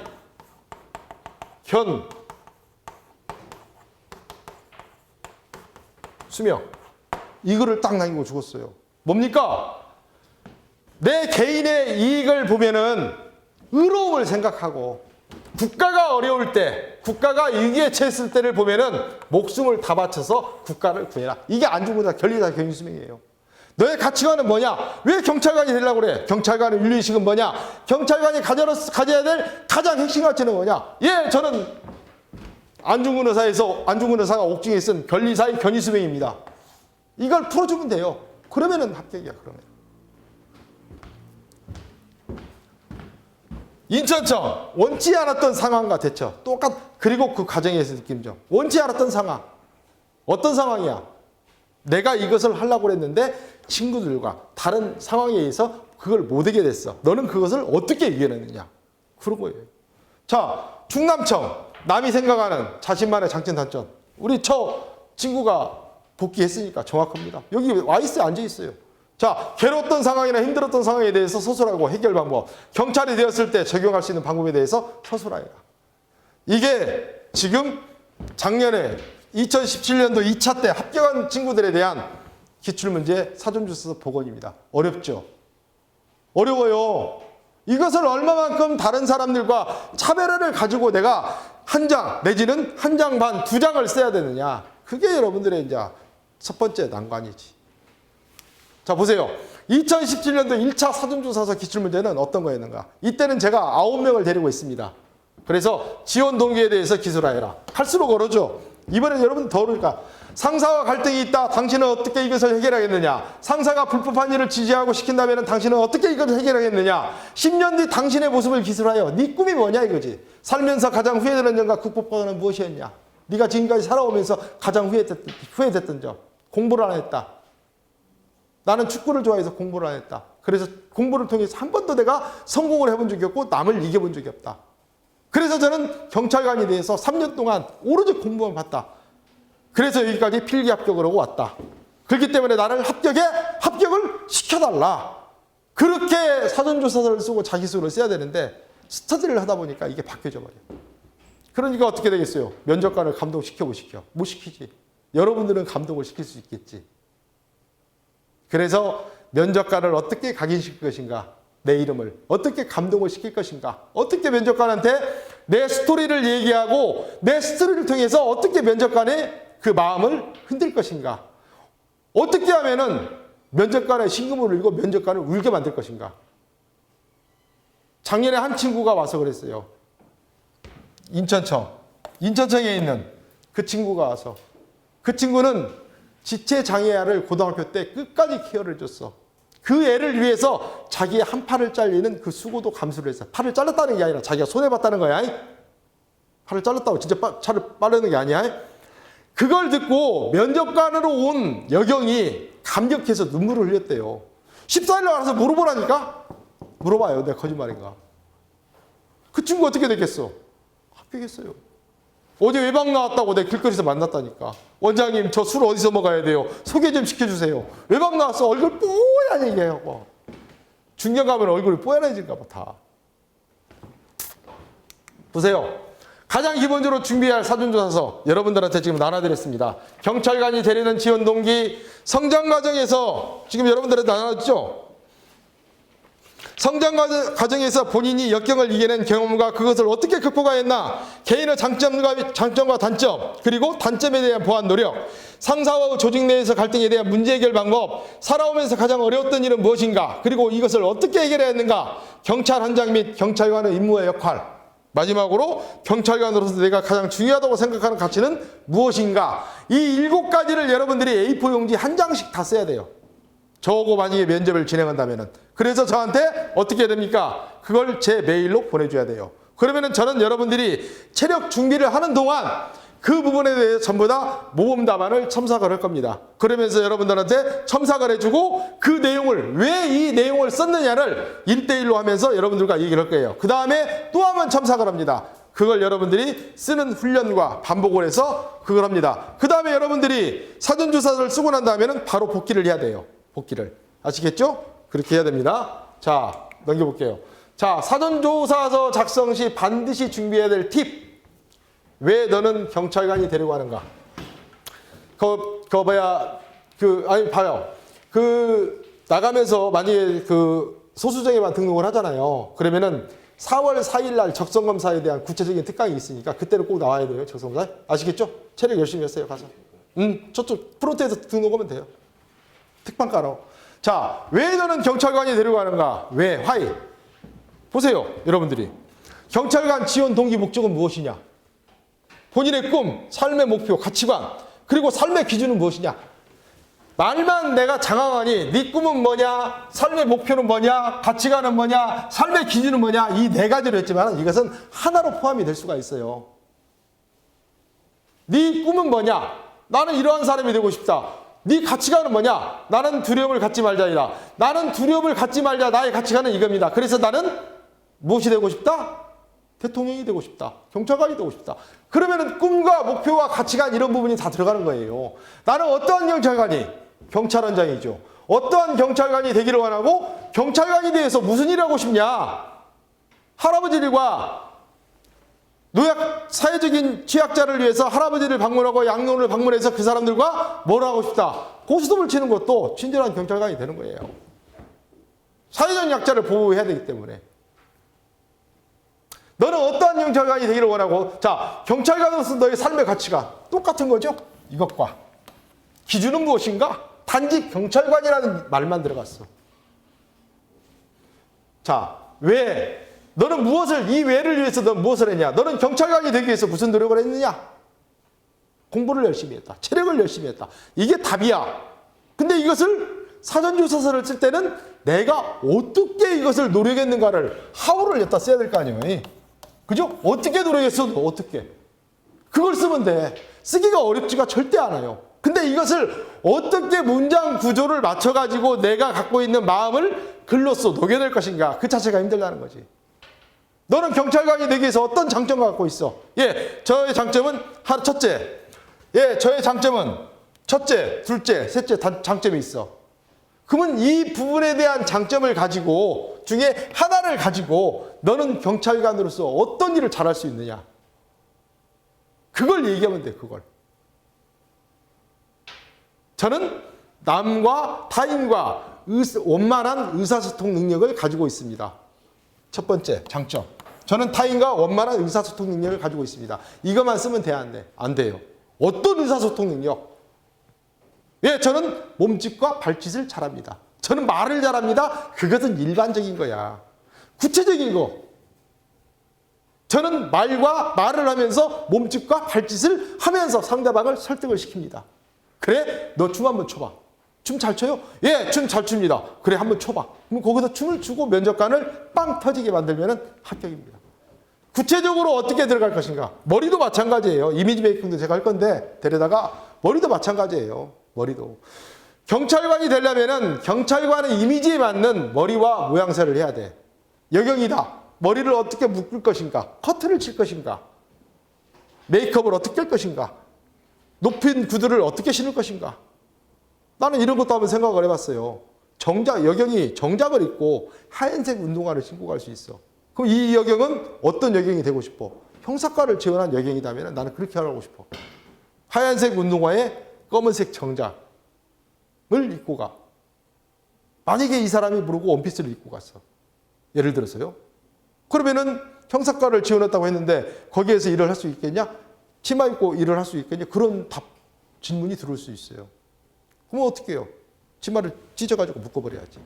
현 수명 이거를 딱 남기고 죽었어요. 뭡니까? 내 개인의 이익을 보면은 의로움을 생각하고 국가가 어려울 때, 국가가 위기에 처했을 때를 보면은 목숨을 다 바쳐서 국가를 구해라. 이게 안중근의사 결리사 경위수명이에요. 너의 가치관은 뭐냐? 왜 경찰관이 되려고 그래? 경찰관의 윤리의식은 뭐냐? 경찰관이 가져야 될 가장 핵심 가치는 뭐냐? 예, 저는 안중근 의사가 옥중에 쓴 결리사의 견의수명입니다. 이걸 풀어주면 돼요. 그러면은 합격이야, 그러면. 인천청 원치 않았던 상황과 대처 그리고 그 과정에서 느낀 점 원치 않았던 상황 어떤 상황이야? 내가 이것을 하려고 했는데 친구들과 다른 상황에 의해서 그걸 못하게 됐어. 너는 그것을 어떻게 이겨냈느냐? 그런 거예요. 자, 충남청 남이 생각하는 자신만의 장점 단점 우리 저 친구가 복귀했으니까 정확합니다. 여기 와 있어요. 앉아 있어요. 자, 괴로웠던 상황이나 힘들었던 상황에 대해서 서술하고 해결 방법. 경찰이 되었을 때 적용할 수 있는 방법에 대해서 서술하여라. 이게 지금 작년에 2017년도 2차 때 합격한 친구들에 대한 기출문제 사전조사 복원입니다. 어렵죠? 어려워요. 이것을 얼마만큼 다른 사람들과 차별화를 가지고 내가 한 장 내지는 한 장 반, 2장을 써야 되느냐. 그게 여러분들의 이제 첫 번째 난관이지. 자, 보세요. 2017년도 1차 사전조사서 기출문제는 어떤 거였는가? 이때는 제가 9명을 데리고 있습니다. 그래서 지원 동기에 대해서 기술하여라. 할수록 어려죠. 이번에 여러분 더 어려울까? 상사와 갈등이 있다. 당신은 어떻게 이것을 해결하겠느냐? 상사가 불법한 일을 지지하고 시킨다면 당신은 어떻게 이것을 해결하겠느냐? 10년 뒤 당신의 모습을 기술하여 네 꿈이 뭐냐 이거지. 살면서 가장 후회되는 점과 극복법은 무엇이었냐? 네가 지금까지 살아오면서 가장 후회됐던 점. 공부를 안 했다. 나는 축구를 좋아해서 공부를 안 했다. 그래서 공부를 통해서 한 번도 내가 성공을 해본 적이 없고 남을 이겨본 적이 없다. 그래서 저는 경찰관에 대해서 3년 동안 오로지 공부만 봤다. 그래서 여기까지 필기 합격을 하고 왔다. 그렇기 때문에 나를 합격을 시켜달라. 그렇게 사전조사서를 쓰고 자기소를 써야 되는데 스터디를 하다 보니까 이게 바뀌어져 버려요. 그러니까 어떻게 되겠어요? 면접관을 감동시켜 못 시켜? 못 시키지. 여러분들은 감동을 시킬 수 있겠지. 그래서 면접관을 어떻게 각인시킬 것인가? 내 이름을 어떻게 감동을 시킬 것인가? 어떻게 면접관한테 내 스토리를 얘기하고 내 스토리를 통해서 어떻게 면접관의 그 마음을 흔들 것인가? 어떻게 하면은 면접관의 신금을 울고 면접관을 울게 만들 것인가? 작년에 한 친구가 와서 그랬어요. 인천청에 있는 그 친구가 와서, 그 친구는 지체장애아를 고등학교 때 끝까지 케어를 해줬어. 그 애를 위해서 자기의 한 팔을 잘리는 그 수고도 감수를 했어. 팔을 잘랐다는 게 아니라 자기가 손해봤다는 거야. 팔을 잘랐다고 진짜 차를 빠르는 게 아니야. 그걸 듣고 면접관으로 온 여경이 감격해서 눈물을 흘렸대요. 14일날 알아서 물어보라니까? 물어봐요. 내가 거짓말인가? 그 친구 어떻게 됐겠어? 합격했어요. 어제 외박 나왔다고 내가 길거리에서 만났다니까. 원장님, 저 술 어디서 먹어야 돼요? 소개 좀 시켜주세요. 외박 나왔어. 얼굴 뽀얀 얘기해요. 중년 가면 얼굴이 뽀얀해질까 봐 다. 보세요. 가장 기본적으로 준비할 사전조사서 여러분들한테 지금 나눠드렸습니다. 경찰관이 되려는 지원 동기, 성장 과정에서 지금 여러분들한테 나눠줬죠? 성장 과정에서 본인이 역경을 이겨낸 경험과 그것을 어떻게 극복하였나, 개인의 장점과 단점, 그리고 단점에 대한 보완 노력, 상사와 조직 내에서 갈등에 대한 문제 해결 방법, 살아오면서 가장 어려웠던 일은 무엇인가, 그리고 이것을 어떻게 해결해야 했는가, 경찰 현장 및 경찰관의 임무와 역할, 마지막으로 경찰관으로서 내가 가장 중요하다고 생각하는 가치는 무엇인가. 이 7가지를 여러분들이 A4 용지 한 장씩 다 써야 돼요. 저거 만약에 면접을 진행한다면은. 그래서 저한테 어떻게 해야 됩니까? 그걸 제 메일로 보내줘야 돼요. 그러면은 저는 여러분들이 체력 준비를 하는 동안 그 부분에 대해서 전부 다 모범 답안을 첨삭을 할 겁니다. 그러면서 여러분들한테 첨삭을 해주고 그 내용을, 왜 이 내용을 썼느냐를 1대1로 하면서 여러분들과 얘기를 할 거예요. 그 다음에 또 한 번 첨삭을 합니다. 그걸 여러분들이 쓰는 훈련과 반복을 해서 그걸 합니다. 그 다음에 여러분들이 사전조사를 쓰고 난 다음에는 바로 복기를 해야 돼요. 복기를. 아시겠죠? 그렇게 해야 됩니다. 자, 넘겨볼게요. 자, 사전조사서 작성 시 반드시 준비해야 될 팁. 왜 너는 경찰관이 되려고 하는가? 봐요. 나가면서 만약에 소수정예만 등록을 하잖아요. 그러면은 4월 4일 날 적성검사에 대한 구체적인 특강이 있으니까 그때는 꼭 나와야 돼요. 적성검사. 아시겠죠? 체력 열심히 했어요. 가서. 저쪽 프론트에서 등록하면 돼요. 특방가로. 자, 왜 너는 경찰관이 되려고 하는가? 왜? 화이. 보세요. 여러분들이. 경찰관 지원 동기 목적은 무엇이냐? 본인의 꿈, 삶의 목표, 가치관, 그리고 삶의 기준은 무엇이냐? 말만 내가 장황하니 네 꿈은 뭐냐? 삶의 목표는 뭐냐? 가치관은 뭐냐? 삶의 기준은 뭐냐? 이 4가지로 했지만 이것은 하나로 포함이 될 수가 있어요. 네 꿈은 뭐냐? 나는 이러한 사람이 되고 싶다. 네 가치관은 뭐냐? 나는 두려움을 갖지 말자이다. 나는 두려움을 갖지 말자. 나의 가치관은 이겁니다. 그래서 나는 무엇이 되고 싶다? 대통령이 되고 싶다. 경찰관이 되고 싶다. 그러면은 꿈과 목표와 가치관 이런 부분이 다 들어가는 거예요. 나는 어떠한 경찰관이? 경찰원장이죠. 어떠한 경찰관이 되기를 원하고 경찰관이 대해서 무슨 일을 하고 싶냐? 할아버지들과 사회적인 취약자를 위해서 할아버지를 방문하고 양로를 방문해서 그 사람들과 뭘 하고 싶다. 고스톱을 치는 것도 친절한 경찰관이 되는 거예요. 사회적 약자를 보호해야 되기 때문에. 너는 어떠한 경찰관이 되기를 원하고, 자, 경찰관으로서 너의 삶의 가치가 똑같은 거죠? 이것과. 기준은 무엇인가? 단지 경찰관이라는 말만 들어갔어. 자, 왜? 너는 이 왜를 위해서 너는 무엇을 했냐? 너는 경찰관이 되기 위해서 무슨 노력을 했느냐? 공부를 열심히 했다. 체력을 열심히 했다. 이게 답이야. 근데 이것을 사전조사서를 쓸 때는 내가 어떻게 이것을 노력했는가를 하우를 여기다 써야 될 거 아니에요. 그죠? 어떻게 노력했어? 어떻게? 그걸 쓰면 돼. 쓰기가 어렵지가 절대 않아요. 근데 이것을 어떻게 문장 구조를 맞춰가지고 내가 갖고 있는 마음을 글로써 녹여낼 것인가? 그 자체가 힘들다는 거지. 너는 경찰관이 되기 위해서 어떤 장점을 갖고 있어? 예, 저의 장점은 첫째. 예, 저의 장점은 첫째, 둘째, 셋째 장점이 있어. 그러면 이 부분에 대한 장점을 가지고 중에 하나를 가지고 너는 경찰관으로서 어떤 일을 잘할 수 있느냐. 그걸 얘기하면 돼, 그걸. 저는 남과 타인과 원만한 의사소통 능력을 가지고 있습니다. 첫 번째, 장점. 저는 타인과 원만한 의사소통 능력을 가지고 있습니다. 이것만 쓰면 돼, 안 돼? 안 돼요. 어떤 의사소통 능력? 예, 저는 몸짓과 발짓을 잘합니다. 저는 말을 잘합니다. 그것은 일반적인 거야. 구체적인 거. 저는 말과 말을 하면서 몸짓과 발짓을 하면서 상대방을 설득을 시킵니다. 그래, 너 춤 한번 춰봐. 춤 잘 춰요? 예, 춤 잘 춥니다. 그래, 한번 춰봐. 그럼 거기서 춤을 추고 면접관을 빵 터지게 만들면 합격입니다. 구체적으로 어떻게 들어갈 것인가? 머리도 마찬가지예요. 이미지 메이킹도 제가 할 건데 데려다가 머리도 마찬가지예요. 머리도. 경찰관이 되려면은 경찰관의 이미지에 맞는 머리와 모양새를 해야 돼. 여경이다. 머리를 어떻게 묶을 것인가? 커트를 칠 것인가? 메이크업을 어떻게 할 것인가? 높인 구두를 어떻게 신을 것인가? 나는 이런 것도 한번 생각을 해봤어요. 여경이 정장을 입고 하얀색 운동화를 신고 갈 수 있어. 그럼 이 여경은 어떤 여경이 되고 싶어? 형사과를 지원한 여경이라면 나는 그렇게 하고 싶어. 하얀색 운동화에 검은색 정장을 입고 가. 만약에 이 사람이 모르고 원피스를 입고 갔어. 예를 들어서요. 그러면은 형사과를 지원했다고 했는데 거기에서 일을 할 수 있겠냐? 치마 입고 일을 할 수 있겠냐? 그런 질문이 들어올 수 있어요. 그러면 어떻게 해요? 치마를 찢어가지고 묶어버려야지.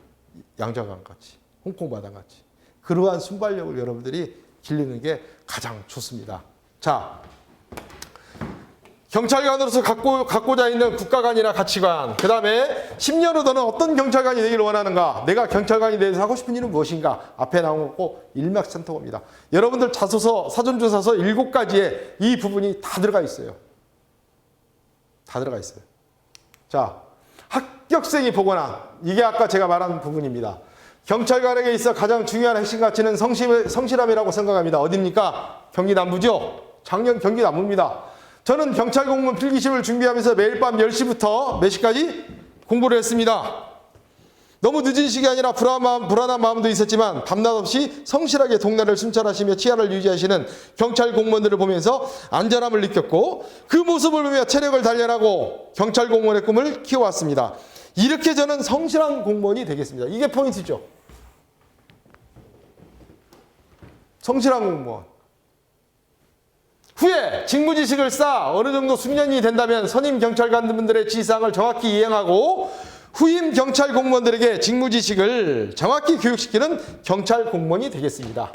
양자강 같이, 홍콩 바다 같이. 그러한 순발력을 여러분들이 길리는 게 가장 좋습니다. 자, 경찰관으로서 갖고자 있는 국가관이나 가치관, 그 다음에 10년 후 너는 어떤 경찰관이 되기를 원하는가? 내가 경찰관이 되어서 하고 싶은 일은 무엇인가? 앞에 나온 거 일맥상통합니다. 여러분들 자소서, 사전조사서 7가지에 이 부분이 다 들어가 있어요. 다 들어가 있어요. 자, 합격생이 보거나, 이게 아까 제가 말한 부분입니다. 경찰관에게 있어 가장 중요한 핵심 가치는 성실함이라고 생각합니다. 어디입니까? 경기 남부죠? 작년 경기 남부입니다. 저는 경찰 공무원 필기시험을 준비하면서 매일 밤 10시부터 몇 시까지 공부를 했습니다. 너무 늦은 시간이 아니라 불안한 마음도 있었지만 밤낮 없이 성실하게 동네를 순찰하시며 치안을 유지하시는 경찰 공무원들을 보면서 안전함을 느꼈고 그 모습을 보며 체력을 단련하고 경찰 공무원의 꿈을 키워왔습니다. 이렇게 저는 성실한 공무원이 되겠습니다. 이게 포인트죠. 성실한 공무원. 후에 직무지식을 쌓아 어느 정도 숙련이 된다면 선임 경찰관분들의 지시사항을 정확히 이행하고 후임 경찰 공무원들에게 직무지식을 정확히 교육시키는 경찰 공무원이 되겠습니다.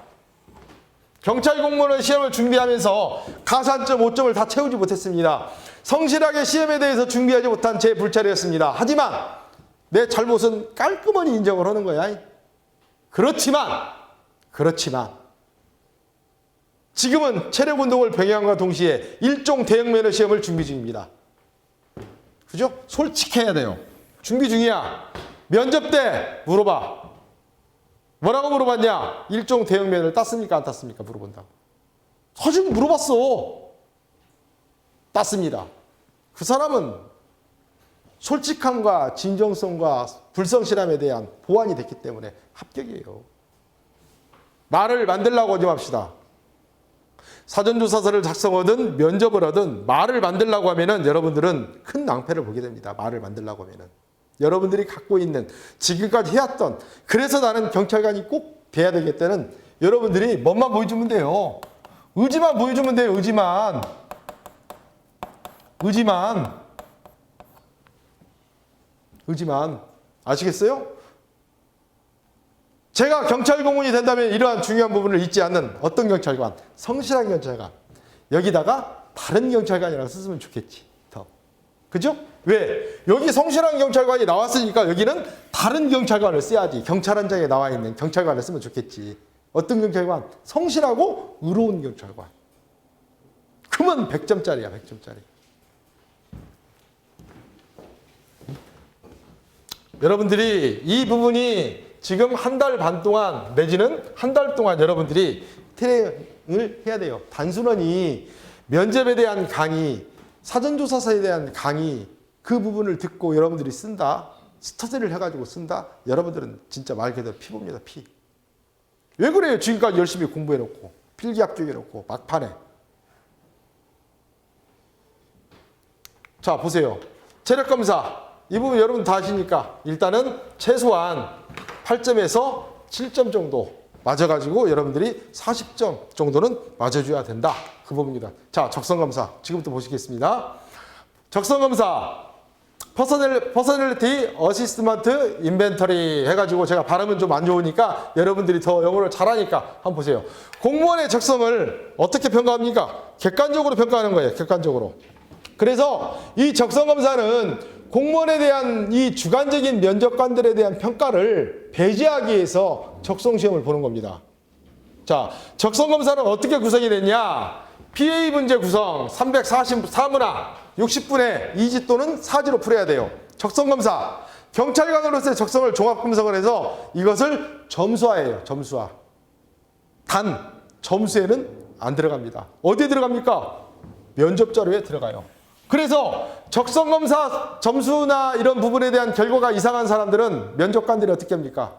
경찰 공무원의 시험을 준비하면서 가산점 5점을 다 채우지 못했습니다. 성실하게 시험에 대해서 준비하지 못한 제 불찰이었습니다. 하지만 내 잘못은 깔끔하게 인정을 하는 거야. 그렇지만 지금은 체력운동을 병행함과 동시에 일종 대형 면허 시험을 준비 중입니다. 그죠? 솔직해야 돼요. 준비 중이야. 면접 때 물어봐. 뭐라고 물어봤냐? 일종 대형 면허를 땄습니까? 안 땄습니까? 물어본다. 사실 물어봤어. 땄습니다. 그 사람은 솔직함과 진정성과 불성실함에 대한 보완이 됐기 때문에 합격이에요. 말을 만들라고 하지 맙시다. 사전조사서를 작성하든 면접을 하든 말을 만들라고 하면은 여러분들은 큰 낭패를 보게 됩니다. 말을 만들라고 하면은. 여러분들이 갖고 있는 지금까지 해왔던 그래서 나는 경찰관이 꼭 돼야 되겠다는 여러분들이 뭐만 보여주면 돼요. 의지만 보여주면 돼요. 의지만. 아시겠어요? 제가 경찰 공무원이 된다면 이러한 중요한 부분을 잊지 않는 어떤 경찰관? 성실한 경찰관. 여기다가 다른 경찰관이라고 썼으면 좋겠지. 더. 그죠? 왜? 여기 성실한 경찰관이 나왔으니까 여기는 다른 경찰관을 써야지. 경찰 한 장에 나와 있는 경찰관을 쓰면 좋겠지. 어떤 경찰관? 성실하고 의로운 경찰관. 그러면 100점짜리야, 100점짜리. 여러분들이 이 부분이 지금 한 달 반 동안 내지는 한 달 동안 여러분들이 트레이닝을 해야 돼요. 단순히 면접에 대한 강의, 사전조사서에 대한 강의 그 부분을 듣고 여러분들이 쓴다. 스터디를 해가지고 쓴다. 여러분들은 진짜 말 그대로 피봅니다. 피. 왜 그래요? 지금까지 열심히 공부해놓고 필기 합격해놓고 막판에. 자 보세요. 체력검사. 이 부분 여러분 다 아시니까 일단은 최소한 8점에서 7점 정도 맞아가지고 여러분들이 40점 정도는 맞아줘야 된다. 그 부분입니다. 자, 적성검사. 지금부터 보시겠습니다. 적성검사. 퍼서널리티 어시스먼트 인벤터리 해가지고 제가 발음은 좀 안 좋으니까 여러분들이 더 영어를 잘하니까 한번 보세요. 공무원의 적성을 어떻게 평가합니까? 객관적으로 평가하는 거예요. 객관적으로. 그래서 이 적성검사는 공무원에 대한 이 주관적인 면접관들에 대한 평가를 배제하기 위해서 적성시험을 보는 겁니다. 자, 적성검사는 어떻게 구성이 됐냐? PA 문제 구성 344문항 60분에 2지 또는 4지로 풀어야 돼요. 적성검사. 경찰관으로서의 적성을 종합분석을 해서 이것을 점수화해요. 점수화. 단 점수에는 안 들어갑니다. 어디에 들어갑니까? 면접 자료에 들어가요. 그래서 적성검사 점수나 이런 부분에 대한 결과가 이상한 사람들은 면접관들이 어떻게 합니까?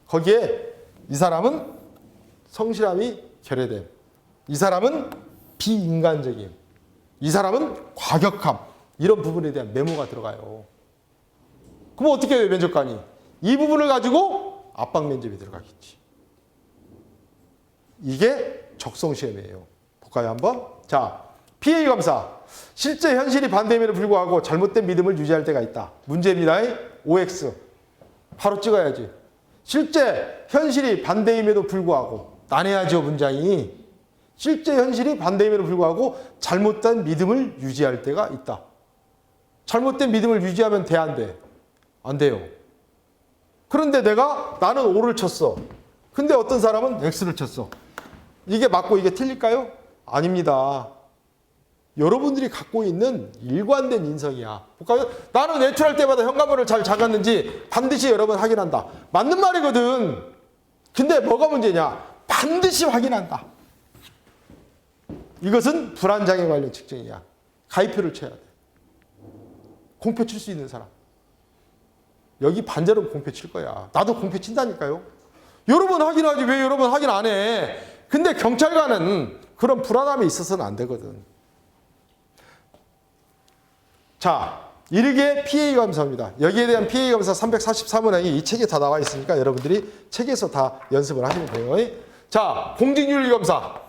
거기에 이 사람은 성실함이 결여됨. 이 사람은 비인간적임. 이 사람은 과격함. 이런 부분에 대한 메모가 들어가요. 그럼 어떻게 해요, 면접관이? 이 부분을 가지고 압박 면접에 들어가겠지. 이게 적성시험이에요. 볼까요, 한번? 자, PA 검사. 실제 현실이 반대임에도 불구하고 잘못된 믿음을 유지할 때가 있다. 문제입니다. OX. 바로 찍어야지. 실제 현실이 반대임에도 불구하고 난해하죠, 문장이. 실제 현실이 반대임에도 불구하고 잘못된 믿음을 유지할 때가 있다. 잘못된 믿음을 유지하면 돼, 안 돼? 안 돼요. 그런데 나는 O를 쳤어. 근데 어떤 사람은 X를 쳤어. 이게 맞고 이게 틀릴까요? 아닙니다. 여러분들이 갖고 있는 일관된 인성이야. 볼까요? 나는 외출할 때마다 현관문을 잘 잠갔는지 반드시 여러 번 확인한다. 맞는 말이거든. 근데 뭐가 문제냐? 반드시 확인한다. 이것은 불안장애 관련 측정이야. 가위표를 쳐야 돼. 공표 칠 수 있는 사람. 여기 반대로 공표 칠 거야. 나도 공표 친다니까요. 여러 번 확인하지 왜 여러 번 확인 안 해? 근데 경찰관은 그런 불안함이 있어서는 안 되거든. 자, 이르게 PA 검사입니다. 여기에 대한 PA 검사 344문항이 이 책에 다 나와 있으니까 여러분들이 책에서 다 연습을 하시면 돼요. 자, 공직윤리 검사.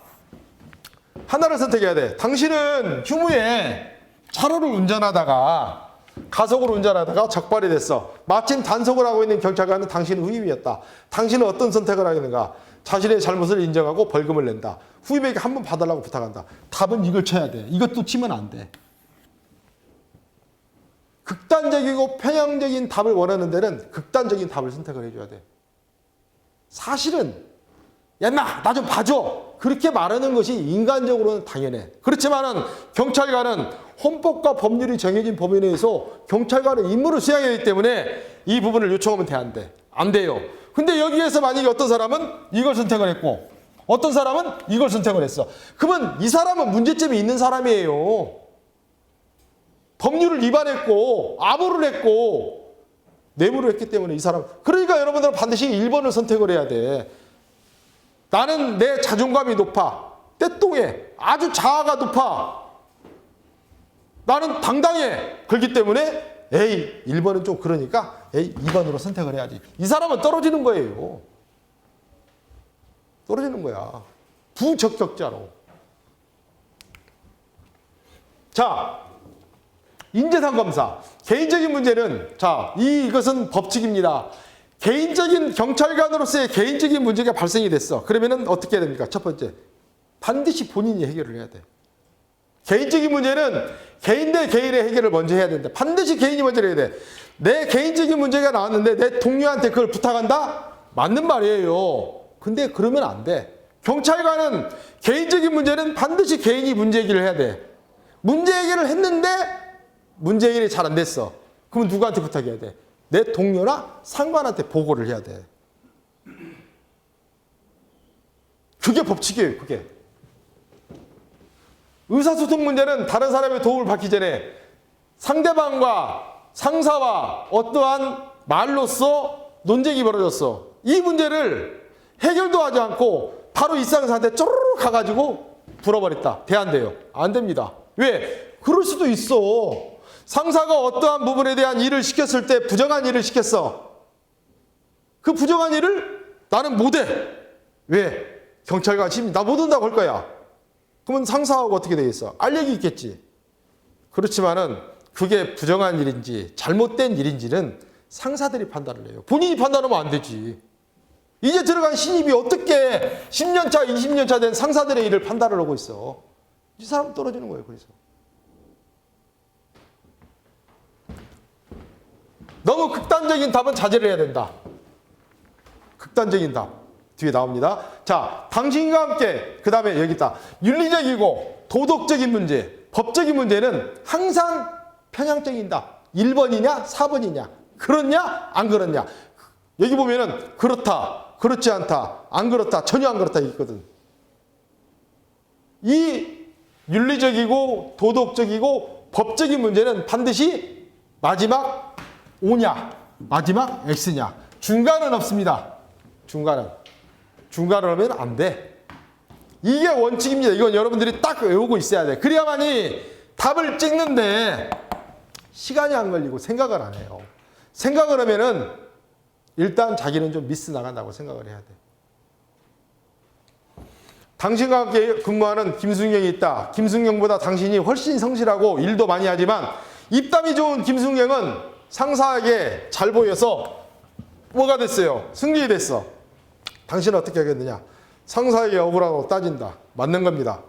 하나를 선택해야 돼. 당신은 휴무에 차로를 운전하다가 가속으로 운전하다가 적발이 됐어. 마침 단속을 하고 있는 경찰관은 당신 후임이었다. 당신은 어떤 선택을 하겠는가? 자신의 잘못을 인정하고 벌금을 낸다. 후임에게 한 번 봐달라고 부탁한다. 답은 이걸 쳐야 돼. 이것도 치면 안 돼. 극단적이고 편향적인 답을 원하는 데는 극단적인 답을 선택을 해줘야 돼. 사실은 야 인마 나 좀 봐줘. 그렇게 말하는 것이 인간적으로는 당연해. 그렇지만은 경찰관은 헌법과 법률이 정해진 범위 내에서 경찰관은 임무를 수행해야 하기 때문에 이 부분을 요청하면 돼, 안 돼? 안 돼요. 근데 여기에서 만약에 어떤 사람은 이걸 선택을 했고 어떤 사람은 이걸 선택을 했어. 그러면 이 사람은 문제점이 있는 사람이에요. 법률을 위반했고 암호를 했고 뇌물을 했기 때문에 이 사람. 그러니까 여러분들은 반드시 1번을 선택을 해야 돼. 나는 내 자존감이 높아. 떼똥해. 아주 자아가 높아. 나는 당당해. 그렇기 때문에 에이 1번은 좀 그러니까 에이 2번으로 선택을 해야지. 이 사람은 떨어지는 거예요. 떨어지는 거야. 부적격자로. 자, 인재상 검사. 개인적인 문제는 자, 이것은 법칙입니다. 개인적인 경찰관으로서의 개인적인 문제가 발생이 됐어. 그러면은 어떻게 해야 됩니까? 첫 번째, 반드시 본인이 해결을 해야 돼. 개인적인 문제는 개인 대 개인의 해결을 먼저 해야 된다. 반드시 개인이 먼저 해야 돼. 내 개인적인 문제가 나왔는데 내 동료한테 그걸 부탁한다? 맞는 말이에요. 근데 그러면 안 돼. 경찰관은 개인적인 문제는 반드시 개인이 문제 해결을 해야 돼. 문제 해결을 했는데 문제 해결이 잘 안 됐어. 그럼 누구한테 부탁해야 돼? 내 동료나 상관한테 보고를 해야 돼. 그게 법칙이에요, 그게. 의사소통 문제는 다른 사람의 도움을 받기 전에 상대방과 상사와 어떠한 말로써 논쟁이 벌어졌어. 이 문제를 해결도 하지 않고 바로 이 상사한테 쪼르르 가가지고 불어버렸다. 돼, 안 돼요? 안 됩니다. 왜? 그럴 수도 있어. 상사가 어떠한 부분에 대한 일을 시켰을 때 부정한 일을 시켰어. 그 부정한 일을 나는 못해. 왜? 경찰관이 나 못한다고 할 거야. 그러면 상사하고 어떻게 되겠어? 알력이 있겠지. 그렇지만은 그게 부정한 일인지 잘못된 일인지는 상사들이 판단을 해요. 본인이 판단하면 안 되지. 이제 들어간 신입이 어떻게 10년차, 20년차 된 상사들의 일을 판단을 하고 있어. 이 사람 떨어지는 거예요. 그래서. 너무 극단적인 답은 자제를 해야 된다. 극단적인 답. 뒤에 나옵니다. 자, 당신과 함께 그 다음에 여기 있다. 윤리적이고 도덕적인 문제, 법적인 문제는 항상 편향적이다. 1번이냐 4번이냐 그렇냐 안 그렇냐. 여기 보면은 그렇다, 그렇지 않다, 안 그렇다, 전혀 안 그렇다 있거든. 이 윤리적이고 도덕적이고 법적인 문제는 반드시 마지막 O냐 마지막 X냐 중간은 없습니다. 중간을 하면 안 돼. 이게 원칙입니다. 이건 여러분들이 딱 외우고 있어야 돼. 그래야만이 답을 찍는데 시간이 안 걸리고 생각을 안 해요. 생각을 하면은 일단 자기는 좀 미스 나간다고 생각을 해야 돼. 당신과 함께 근무하는 김순경이 있다. 김순경보다 당신이 훨씬 성실하고 일도 많이 하지만 입담이 좋은 김순경은 상사에게 잘 보여서 뭐가 됐어요? 승진이 됐어. 당신은 어떻게 하겠느냐? 상사에게 억울하고 따진다. 맞는 겁니다.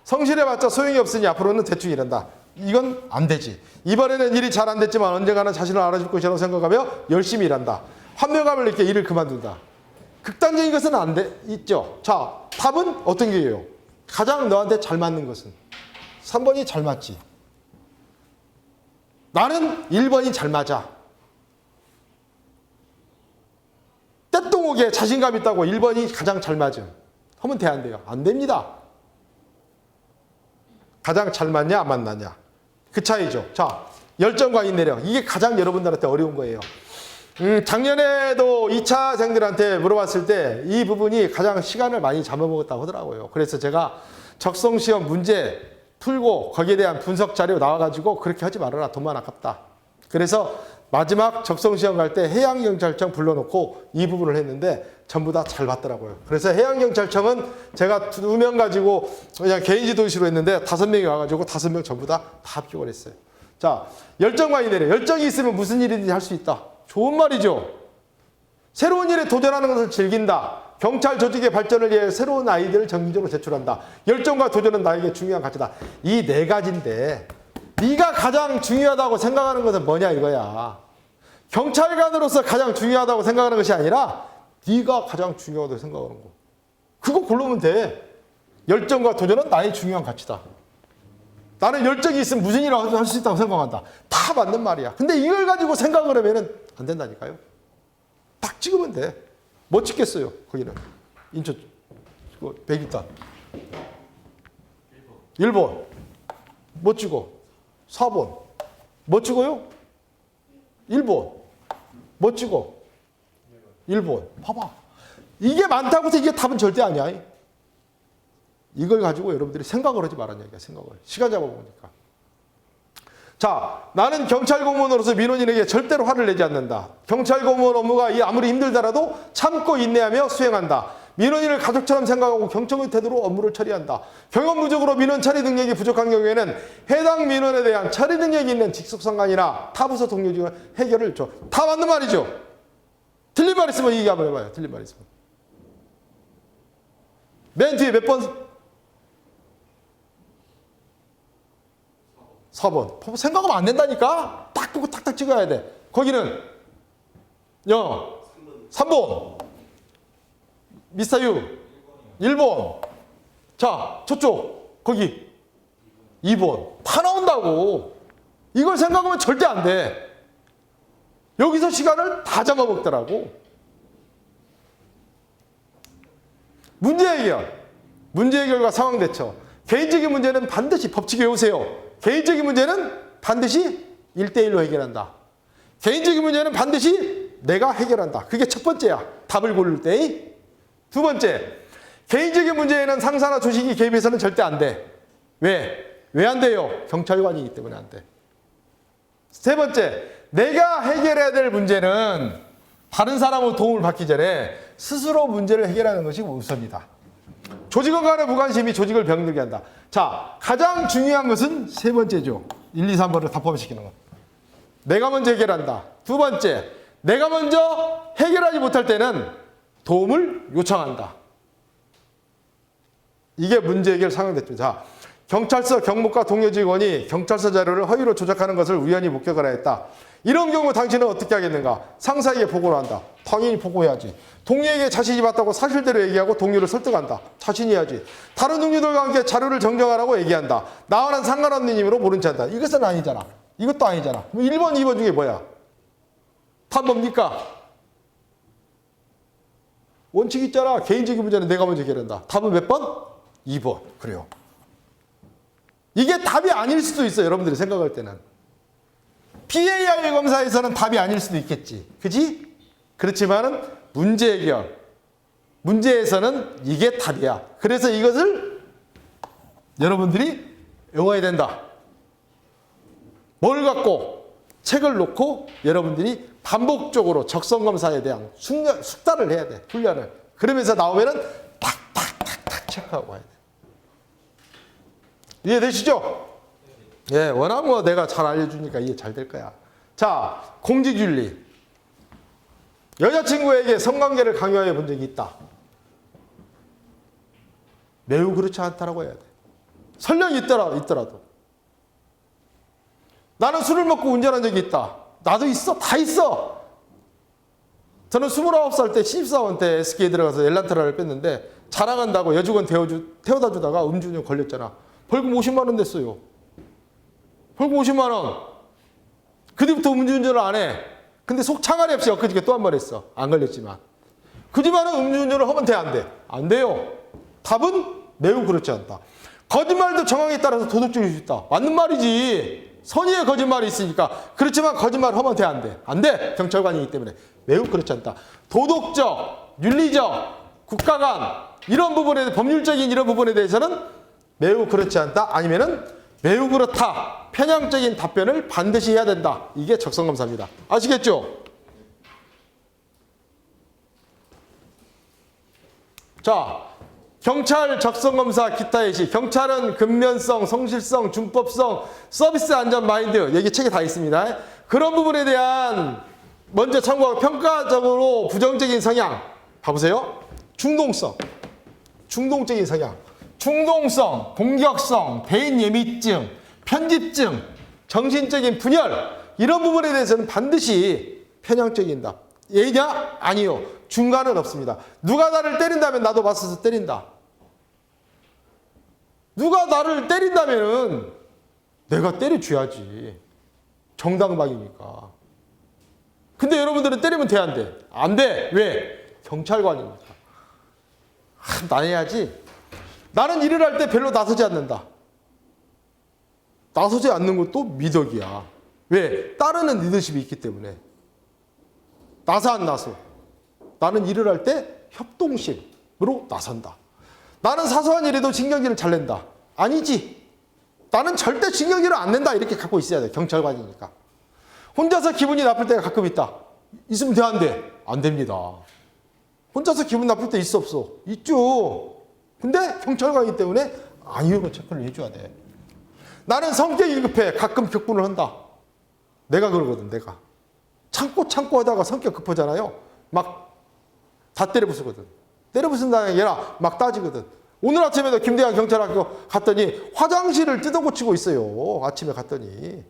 성실해봤자 소용이 없으니 앞으로는 대충 일한다. 이건 안 되지. 이번에는 일이 잘 안 됐지만 언젠가는 자신을 알아줄 것이라고 생각하며 열심히 일한다. 환멸감을 느끼게 일을 그만둔다. 극단적인 것은 안 돼, 있죠. 자, 답은 어떤 게예요? 가장 너한테 잘 맞는 것은? 3번이 잘 맞지. 나는 1번이 잘 맞아. 떼똥오게 자신감 있다고 1번이 가장 잘 맞음. 하면 돼, 안 돼요? 안 됩니다. 가장 잘 맞냐, 안 맞느냐. 그 차이죠. 자, 열정과 인내력. 이게 가장 여러분들한테 어려운 거예요. 작년에도 2차생들한테 물어봤을 때 이 부분이 가장 시간을 많이 잡아먹었다고 하더라고요. 그래서 제가 적성시험 문제 풀고 거기에 대한 분석 자료 나와가지고 그렇게 하지 말아라. 돈만 아깝다. 그래서 마지막 적성시험 갈 때 해양경찰청 불러놓고 이 부분을 했는데 전부 다 잘 봤더라고요. 그래서 해양경찰청은 제가 2명 가지고 그냥 개인지도시로 했는데 5명이 와가지고 5명 전부 다 합격을 했어요. 자, 열정과 인내력. 열정이 있으면 무슨 일이든지 할 수 있다. 좋은 말이죠. 새로운 일에 도전하는 것을 즐긴다. 경찰 조직의 발전을 위해 새로운 아이디어를 정기적으로 제출한다. 열정과 도전은 나에게 중요한 가치다. 이 4가지인데 네가 가장 중요하다고 생각하는 것은 뭐냐 이거야. 경찰관으로서 가장 중요하다고 생각하는 것이 아니라 네가 가장 중요하다고 생각하는 거. 그거 고르면 돼. 열정과 도전은 나의 중요한 가치다. 나는 열정이 있으면 무슨 일을 할 수 있다고 생각한다. 다 맞는 말이야. 근데 이걸 가지고 생각을 하면 안 된다니까요. 딱 찍으면 돼. 뭐 찍겠어요, 거기는. 인천, 102단. 1번. 뭐 찍어? 4번. 뭐 찍어요? 1번. 뭐 찍어? 1번. 봐봐. 이게 많다고 해서 이게 답은 절대 아니야. 이걸 가지고 여러분들이 생각을 하지 말라는 얘기야, 생각을. 시간 잡아보니까. 자, 나는 경찰 공무원으로서 민원인에게 절대로 화를 내지 않는다. 경찰 공무원 업무가 아무리 힘들더라도 참고 인내하며 수행한다. 민원인을 가족처럼 생각하고 경청의 태도로 업무를 처리한다. 경험 부족으로 민원 처리 능력이 부족한 경우에는 해당 민원에 대한 처리 능력이 있는 직속상관이나 타부서 동료 중에 해결을 줘. 다 맞는 말이죠. 틀린 말 있으면 얘기 한번 해봐요. 틀린 말 있으면. 맨 뒤에 몇 번? 4번. 생각하면 안 된다니까? 딱 보고 탁탁 찍어야 돼. 거기는 3번. 미스터 유 1번. 자, 저쪽 거기 2번. 다 나온다고. 이걸 생각하면 절대 안 돼. 여기서 시간을 다 잡아먹더라고. 문제 해결. 문제 해결과 상황 대처. 개인적인 문제는 반드시 법칙 외우세요. 개인적인 문제는 반드시 1대1로 해결한다. 개인적인 문제는 반드시 내가 해결한다. 그게 첫 번째야. 답을 고를 때. 2번째, 개인적인 문제에는 상사나 조직이 개입해서는 절대 안 돼. 왜? 왜 안 돼요? 경찰관이기 때문에 안 돼. 3번째, 내가 해결해야 될 문제는 다른 사람의 도움을 받기 전에 스스로 문제를 해결하는 것이 우선이다. 조직원 간의 무관심이 조직을 병들게 한다. 자, 가장 중요한 것은 세 번째죠. 1, 2, 3번을 다 포함시키는 것. 내가 먼저 해결한다. 두 번째, 내가 먼저 해결하지 못할 때는 도움을 요청한다. 이게 문제 해결 상황됐죠. 자, 경찰서 경무과 동료 직원이 경찰서 자료를 허위로 조작하는 것을 우연히 목격을 하였다. 이런 경우 당신은 어떻게 하겠는가? 상사에게 보고를 한다. 당연히 보고해야지. 동료에게 자신이 봤다고 사실대로 얘기하고 동료를 설득한다. 자신이 해야지. 다른 동료들과 함께 자료를 정정하라고 얘기한다. 나와는 상관없는 힘으로 모른 체 한다. 이것은 아니잖아. 이것도 아니잖아. 1번, 2번 중에 뭐야? 답 뭡니까? 원칙 있잖아. 개인적인 문제는 내가 먼저 해결한다. 답은 몇 번? 2번. 그래요. 이게 답이 아닐 수도 있어요. 여러분들이 생각할 때는. PAI 검사에서는 답이 아닐 수도 있겠지. 그지? 그렇지만은 문제 해결. 문제에서는 이게 답이야. 그래서 이것을 여러분들이 외워야 된다. 뭘 갖고? 책을 놓고 여러분들이 반복적으로 적성검사에 대한 숙달을 해야 돼. 훈련을. 그러면서 나오면은 탁탁탁탁 체크하고 와야 돼. 이해되시죠? 예, 워낙 뭐 내가 잘 알려주니까 이해 잘 될 거야. 자, 공직윤리. 여자친구에게 성관계를 강요해 본 적이 있다. 매우 그렇지 않다라고 해야 돼. 설령 있더라도. 나는 술을 먹고 운전한 적이 있다. 나도 있어. 다 있어. 저는 29살 때 신입사원 때 SK에 들어가서 엘란트라를 뺐는데 자랑한다고 여직원 태워다 주다가 음주운전 걸렸잖아. 벌금 50만 원 냈어요. 벌금 50만 원. 그 뒤부터 음주운전을 안 해. 근데 속 창아리 없이 엊그저께 또 한 번 했어. 안 걸렸지만. 그지만은 음주운전을 하면 돼, 안 돼? 안 돼요. 답은 매우 그렇지 않다. 거짓말도 정황에 따라서 도덕적일 수 있다. 맞는 말이지. 선의의 거짓말이 있으니까. 그렇지만 거짓말 하면 돼, 안 돼? 안 돼. 경찰관이기 때문에. 매우 그렇지 않다. 도덕적, 윤리적, 국가 간 이런 부분에 법률적인 이런 부분에 대해서는 매우 그렇지 않다. 아니면은 매우 그렇다. 편향적인 답변을 반드시 해야 된다. 이게 적성검사입니다. 아시겠죠? 자, 경찰 적성검사 기타 예시. 경찰은 근면성, 성실성, 준법성, 서비스 안전 마인드. 여기 책에 다 있습니다. 그런 부분에 대한 먼저 참고하고 평가적으로 부정적인 성향. 봐보세요. 충동성. 충동적인 성향. 충동성, 공격성, 대인 예민증, 편집증, 정신적인 분열 이런 부분에 대해서는 반드시 편향적인 답. 예냐? 아니요. 중간은 없습니다. 누가 나를 때린다면 나도 맞서서 때린다. 누가 나를 때린다면 내가 때려줘야지. 정당방위니까. 근데 여러분들은 때리면 돼, 안 돼? 안 돼. 왜? 경찰관이니까. 난 해야지. 나는 일을 할 때 별로 나서지 않는다. 나서지 않는 것도 미덕이야. 왜? 따르는 리더십이 있기 때문에. 나서 안 나서. 나는 일을 할 때 협동심으로 나선다. 나는 사소한 일에도 징계기를 잘 낸다. 아니지. 나는 절대 징계기를 안 낸다. 이렇게 갖고 있어야 돼. 경찰관이니까. 혼자서 기분이 나쁠 때가 가끔 있다. 있으면 돼, 안 돼? 안 됩니다. 혼자서 기분 나쁠 때 있어, 없어? 있죠. 근데 경찰관이기 때문에 아니요로 체크를 해줘야 돼. 나는 성격이 급해. 가끔 격분을 한다. 내가 그러거든, 내가. 참고 하다가 성격 급하잖아요. 막 다 때려부수거든. 때려부순다는 게 아니라 막 따지거든. 오늘 아침에도 김대한 경찰학교 갔더니 화장실을 뜯어고치고 있어요. 아침에 갔더니.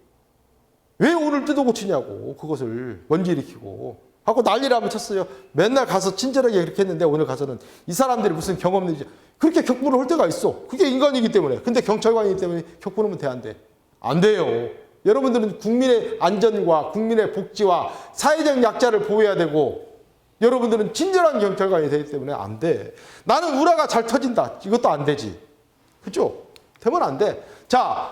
왜 오늘 뜯어고치냐고, 그것을. 먼지 일으키고. 하고 난리를 한번 쳤어요. 맨날 가서 친절하게 그렇게 했는데 오늘 가서는 이 사람들이 무슨 경험인지 그렇게 격분을 할 때가 있어. 그게 인간이기 때문에. 근데 경찰관이기 때문에 격분하면 돼, 안 돼? 안 돼요. 여러분들은 국민의 안전과 국민의 복지와 사회적 약자를 보호해야 되고 여러분들은 친절한 경찰관이 되기 때문에 안 돼. 나는 우라가 잘 터진다. 이것도 안 되지. 그죠? 되면 안 돼. 자,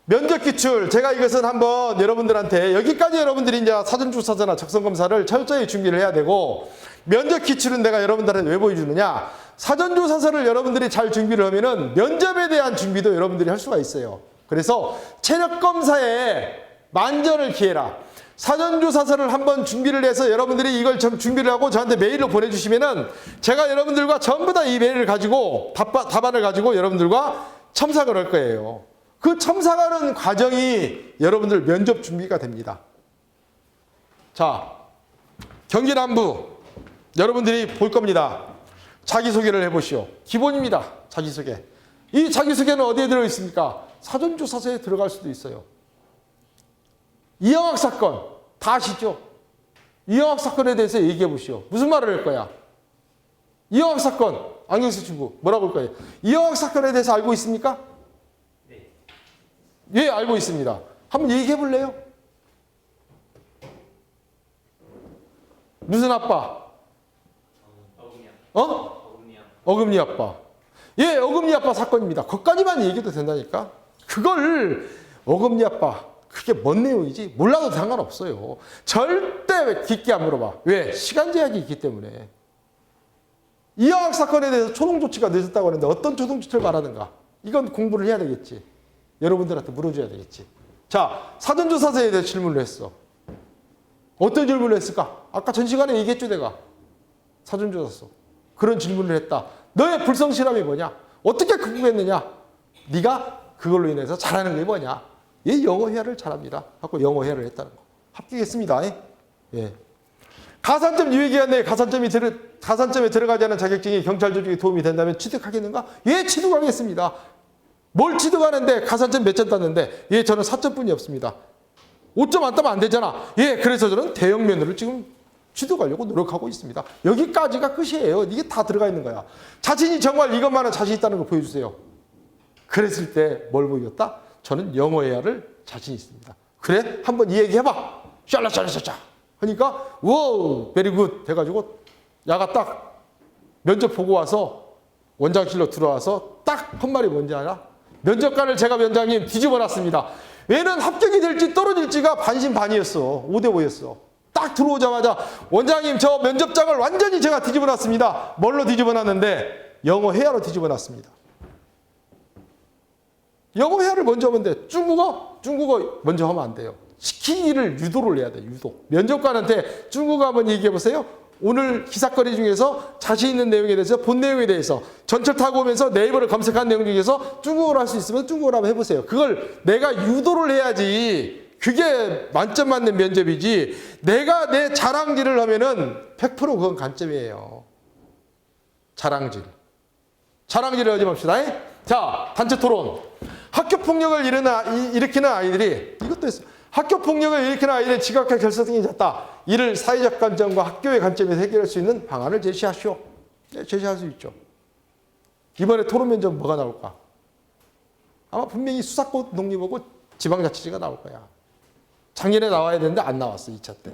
면접 기출. 제가 이것은 한번 여러분들한테 여기까지 여러분들이 이제 사전조사서나 적성검사를 철저히 준비를 해야 되고 면접 기출은 내가 여러분들한테 왜 보여주느냐. 사전조사서를 여러분들이 잘 준비를 하면은 면접에 대한 준비도 여러분들이 할 수가 있어요. 그래서 체력검사에 만전을 기해라. 사전조사서를 한번 준비를 해서 여러분들이 이걸 준비를 하고 저한테 메일로 보내주시면은 제가 여러분들과 전부 다 이 메일을 가지고 답안을 가지고 여러분들과 첨삭을 할 거예요. 그 첨삭하는 과정이 여러분들 면접 준비가 됩니다. 자, 경기 남부 여러분들이 볼 겁니다. 자기소개를 해보시오. 기본입니다. 자기소개. 이 자기소개는 어디에 들어있습니까? 사전조사서에 들어갈 수도 있어요. 이영학 사건 다 아시죠? 이영학 사건에 대해서 얘기해 보시오. 무슨 말을 할 거야? 이영학 사건 안경수 친구 뭐라고 할 거예요? 이영학 사건에 대해서 알고 있습니까? 네. 예, 알고 있습니다. 한번 얘기해 볼래요? 무슨 아빠? 어금니 어? 어금니 어금니 아빠. 예, 어금니 아빠 사건입니다. 거기까지만 얘기해도 된다니까. 그걸 어금니 아빠 그게 뭔 내용이지? 몰라도 상관없어요. 절대 깊게 안 물어봐. 왜? 시간 제약이 있기 때문에. 이영학 사건에 대해서 초동 조치가 늦었다고 하는데 어떤 초동 조치를 말하는가? 이건 공부를 해야 되겠지. 여러분들한테 물어줘야 되겠지. 자, 사전조사서에 대해서 질문을 했어. 어떤 질문을 했을까? 아까 전 시간에 얘기했죠, 내가. 사전조사서. 그런 질문을 했다. 너의 불성실함이 뭐냐? 어떻게 극복했느냐? 네가 그걸로 인해서 잘하는 게 뭐냐? 얘 영어 회화를 잘합니다. 하고 영어 회화를 했다는 거. 합격했습니다. 예. 가산점 유예기간내에 가산점에 들어가지 않은 자격증이 경찰 조직에 도움이 된다면 취득하겠는가? 예, 취득하겠습니다. 뭘 취득하는데 가산점 몇 점 땄는데? 예, 저는 4점뿐이 없습니다. 5점 안 따면 안 되잖아. 예, 그래서 저는 대형 면허를 지금 취득하려고 노력하고 있습니다. 여기까지가 끝이에요. 이게 다 들어가 있는 거야. 자신이 정말 이것만은 자신 있다는 거 보여주세요. 그랬을 때 뭘 보였다? 저는 영어 회화를 자신 있습니다. 그래? 한번 이 얘기 해봐. 샬라샬라샤 하니까 우 베리굿 돼가지고 야가 딱 면접 보고 와서 원장실로 들어와서 딱 한 말이 뭔지 알아? 면접관을 제가 위원장님 뒤집어 놨습니다. 얘는 합격이 될지 떨어질지가 반신반의였어. 5대5였어. 딱 들어오자마자 원장님 저 면접장을 완전히 제가 뒤집어 놨습니다. 뭘로 뒤집어 놨는데? 영어 회화로 뒤집어 놨습니다. 영어 회화를 먼저 하면 돼. 중국어 먼저 하면 안 돼요. 시키기를 유도를 해야 돼. 유도. 면접관한테 중국어 한번 얘기해 보세요. 오늘 기사거리 중에서 자신 있는 내용에 대해서 본 내용에 대해서 전철 타고 오면서 네이버를 검색한 내용 중에서 중국어로 할 수 있으면 중국어로 한번 해보세요. 그걸 내가 유도를 해야지. 그게 만점 맞는 면접이지. 내가 내 자랑질을 하면은 100% 그건 간점이에요. 자랑질을 하지 맙시다. 자, 단체 토론. 학교 폭력을 일으키는 아이들이 이것도 있어요. 학교 폭력을 일으키는 아이들의 지각과 결석 등이 잦다. 이를 사회적 관점과 학교의 관점에서 해결할 수 있는 방안을 제시하시오. 네, 제시할 수 있죠. 이번에 토론 면접 뭐가 나올까? 아마 분명히 수사권 독립하고 지방자치제가 나올 거야. 작년에 나와야 되는데 안 나왔어. 2차 때.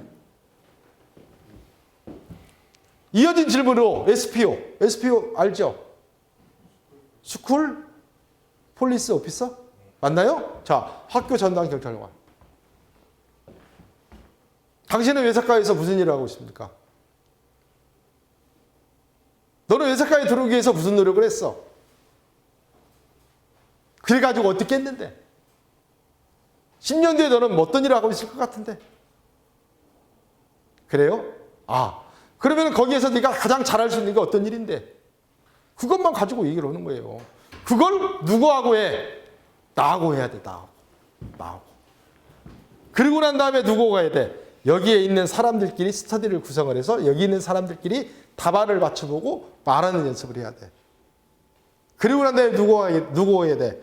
이어진 질문으로 SPO 알죠? 스쿨 폴리스 오피서? 맞나요? 자, 학교 전담 경찰관. 당신은 외사과에서 무슨 일을 하고 있습니까? 너는 외사과에 들어오기 위해서 무슨 노력을 했어? 그래가지고 어떻게 했는데? 10년 뒤에 너는 어떤 일을 하고 있을 것 같은데? 그래요? 그러면 거기에서 네가 가장 잘할 수 있는 게 어떤 일인데? 그것만 가지고 얘기를 하는 거예요. 그걸 누구하고 해? 나하고 해야 돼. 나하고. 그리고 난 다음에 누구하고 해야 돼? 여기에 있는 사람들끼리 스터디를 구성을 해서 여기 있는 사람들끼리 답안을 맞춰보고 말하는 연습을 해야 돼. 그리고 난 다음에 누구하고 해야 돼?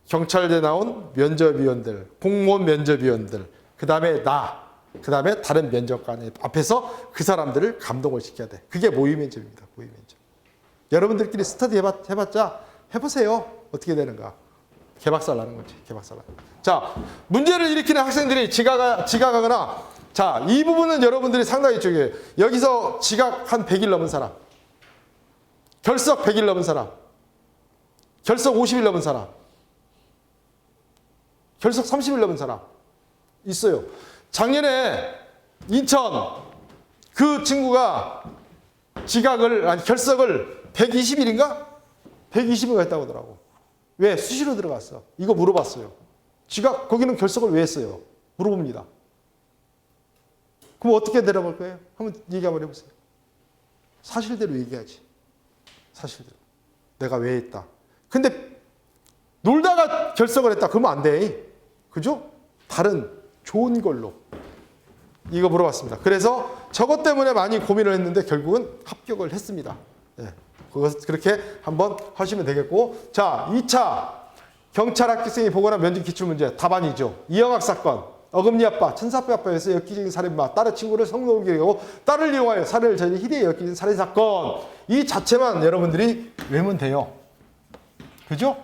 경찰대 나온 면접위원들, 공무원 면접위원들, 그 다음에 그 다음에 다른 면접관 앞에서 그 사람들을 감동을 시켜야 돼. 그게 모의 면접입니다. 모의 면접. 여러분들끼리 스터디 해봤자 해보세요. 어떻게 되는가. 개박살 나는 거지. 개박살 나는 거지. 자, 문제를 일으키는 학생들이 지각하거나 자, 이 부분은 여러분들이 상당히 중요해요. 여기서 지각 한 100일 넘은 사람, 결석 100일 넘은 사람, 결석 50일 넘은 사람, 결석 30일 넘은 사람 있어요. 작년에 인천 그 친구가 결석을 120일인가? 120일 했다고 하더라고. 왜? 수시로 들어갔어. 이거 물어봤어요. 거기는 결석을 왜 했어요? 물어봅니다. 그럼 어떻게 대답할 거예요? 한번 얘기 한번 해보세요. 사실대로 얘기하지. 사실대로. 내가 왜 했다. 근데 놀다가 결석을 했다. 그러면 안 돼. 그죠? 다른 좋은 걸로. 이거 물어봤습니다. 그래서 저것 때문에 많이 고민을 했는데 결국은 합격을 했습니다. 네. 그렇게 한번 하시면 되겠고. 자, 2차 경찰 합격생이 보거나 면접 기출문제 답안이죠. 이영학 사건, 어금니 아빠, 천사표 아빠에서 엽기적인 살인마, 딸의 친구를 성노하게 하고 딸을 이용하여 살해를 저지른 희대의 엽기적인 살인 사건. 이 자체만 여러분들이 외우면 돼요. 그죠?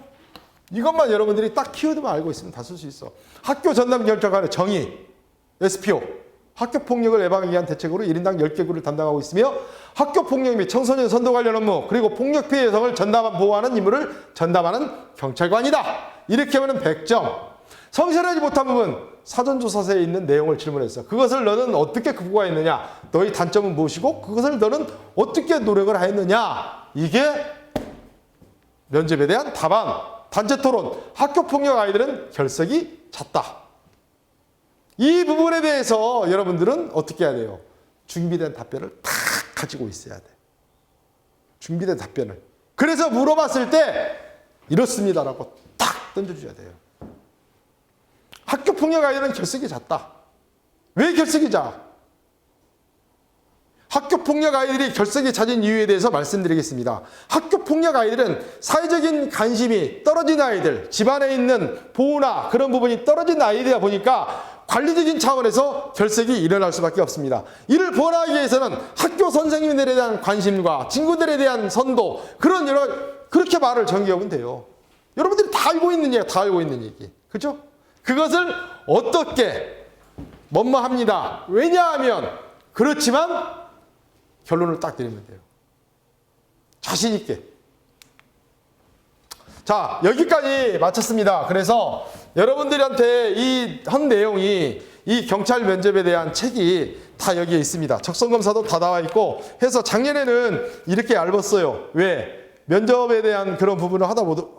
이것만 여러분들이 딱 키워드만 알고 있으면 다 쓸 수 있어. 학교 전담 경찰관의 정의, SPO. 학교폭력을 예방하기 위한 대책으로 1인당 10개구를 담당하고 있으며 학교폭력 및 청소년 선도 관련 업무 그리고 폭력 피해 여성을 전담 보호하는 임무를 전담하는 경찰관이다. 이렇게 하면 100점. 성실하지 못한 부분 사전조사서에 있는 내용을 질문했어. 그것을 너는 어떻게 극복하였느냐. 너의 단점은 무엇이고 그것을 너는 어떻게 노력을 하였느냐. 이게 면접에 대한 답안. 단체 토론. 학교폭력 아이들은 결석이 잦다. 이 부분에 대해서 여러분들은 어떻게 해야 돼요? 준비된 답변을 탁 가지고 있어야 돼. 준비된 답변을. 그래서 물어봤을 때 이렇습니다라고 탁 던져줘야 돼요. 학교폭력 아이들은 결석이 잦다. 왜 결석이 잦아? 학교폭력 아이들이 결석이 잦은 이유에 대해서 말씀드리겠습니다. 학교폭력 아이들은 사회적인 관심이 떨어진 아이들, 집안에 있는 보호나 그런 부분이 떨어진 아이들이다 보니까 관리적인 차원에서 결석이 일어날 수밖에 없습니다. 이를 보완하기 위해서는 학교 선생님들에 대한 관심과 친구들에 대한 선도 그런 그렇게 말을 전개하면 돼요. 여러분들이 다 알고 있는 얘기, 다 알고 있는 얘기. 그죠? 그것을 어떻게 뭐뭐합니다. 왜냐하면 그렇지만 결론을 딱 드리면 돼요. 자신 있게. 자, 여기까지 마쳤습니다. 그래서 여러분들한테 이 한 내용이 이 경찰 면접에 대한 책이 다 여기에 있습니다. 적성검사도 다 나와 있고 해서 작년에는 이렇게 얇았어요. 왜? 면접에 대한 그런 부분을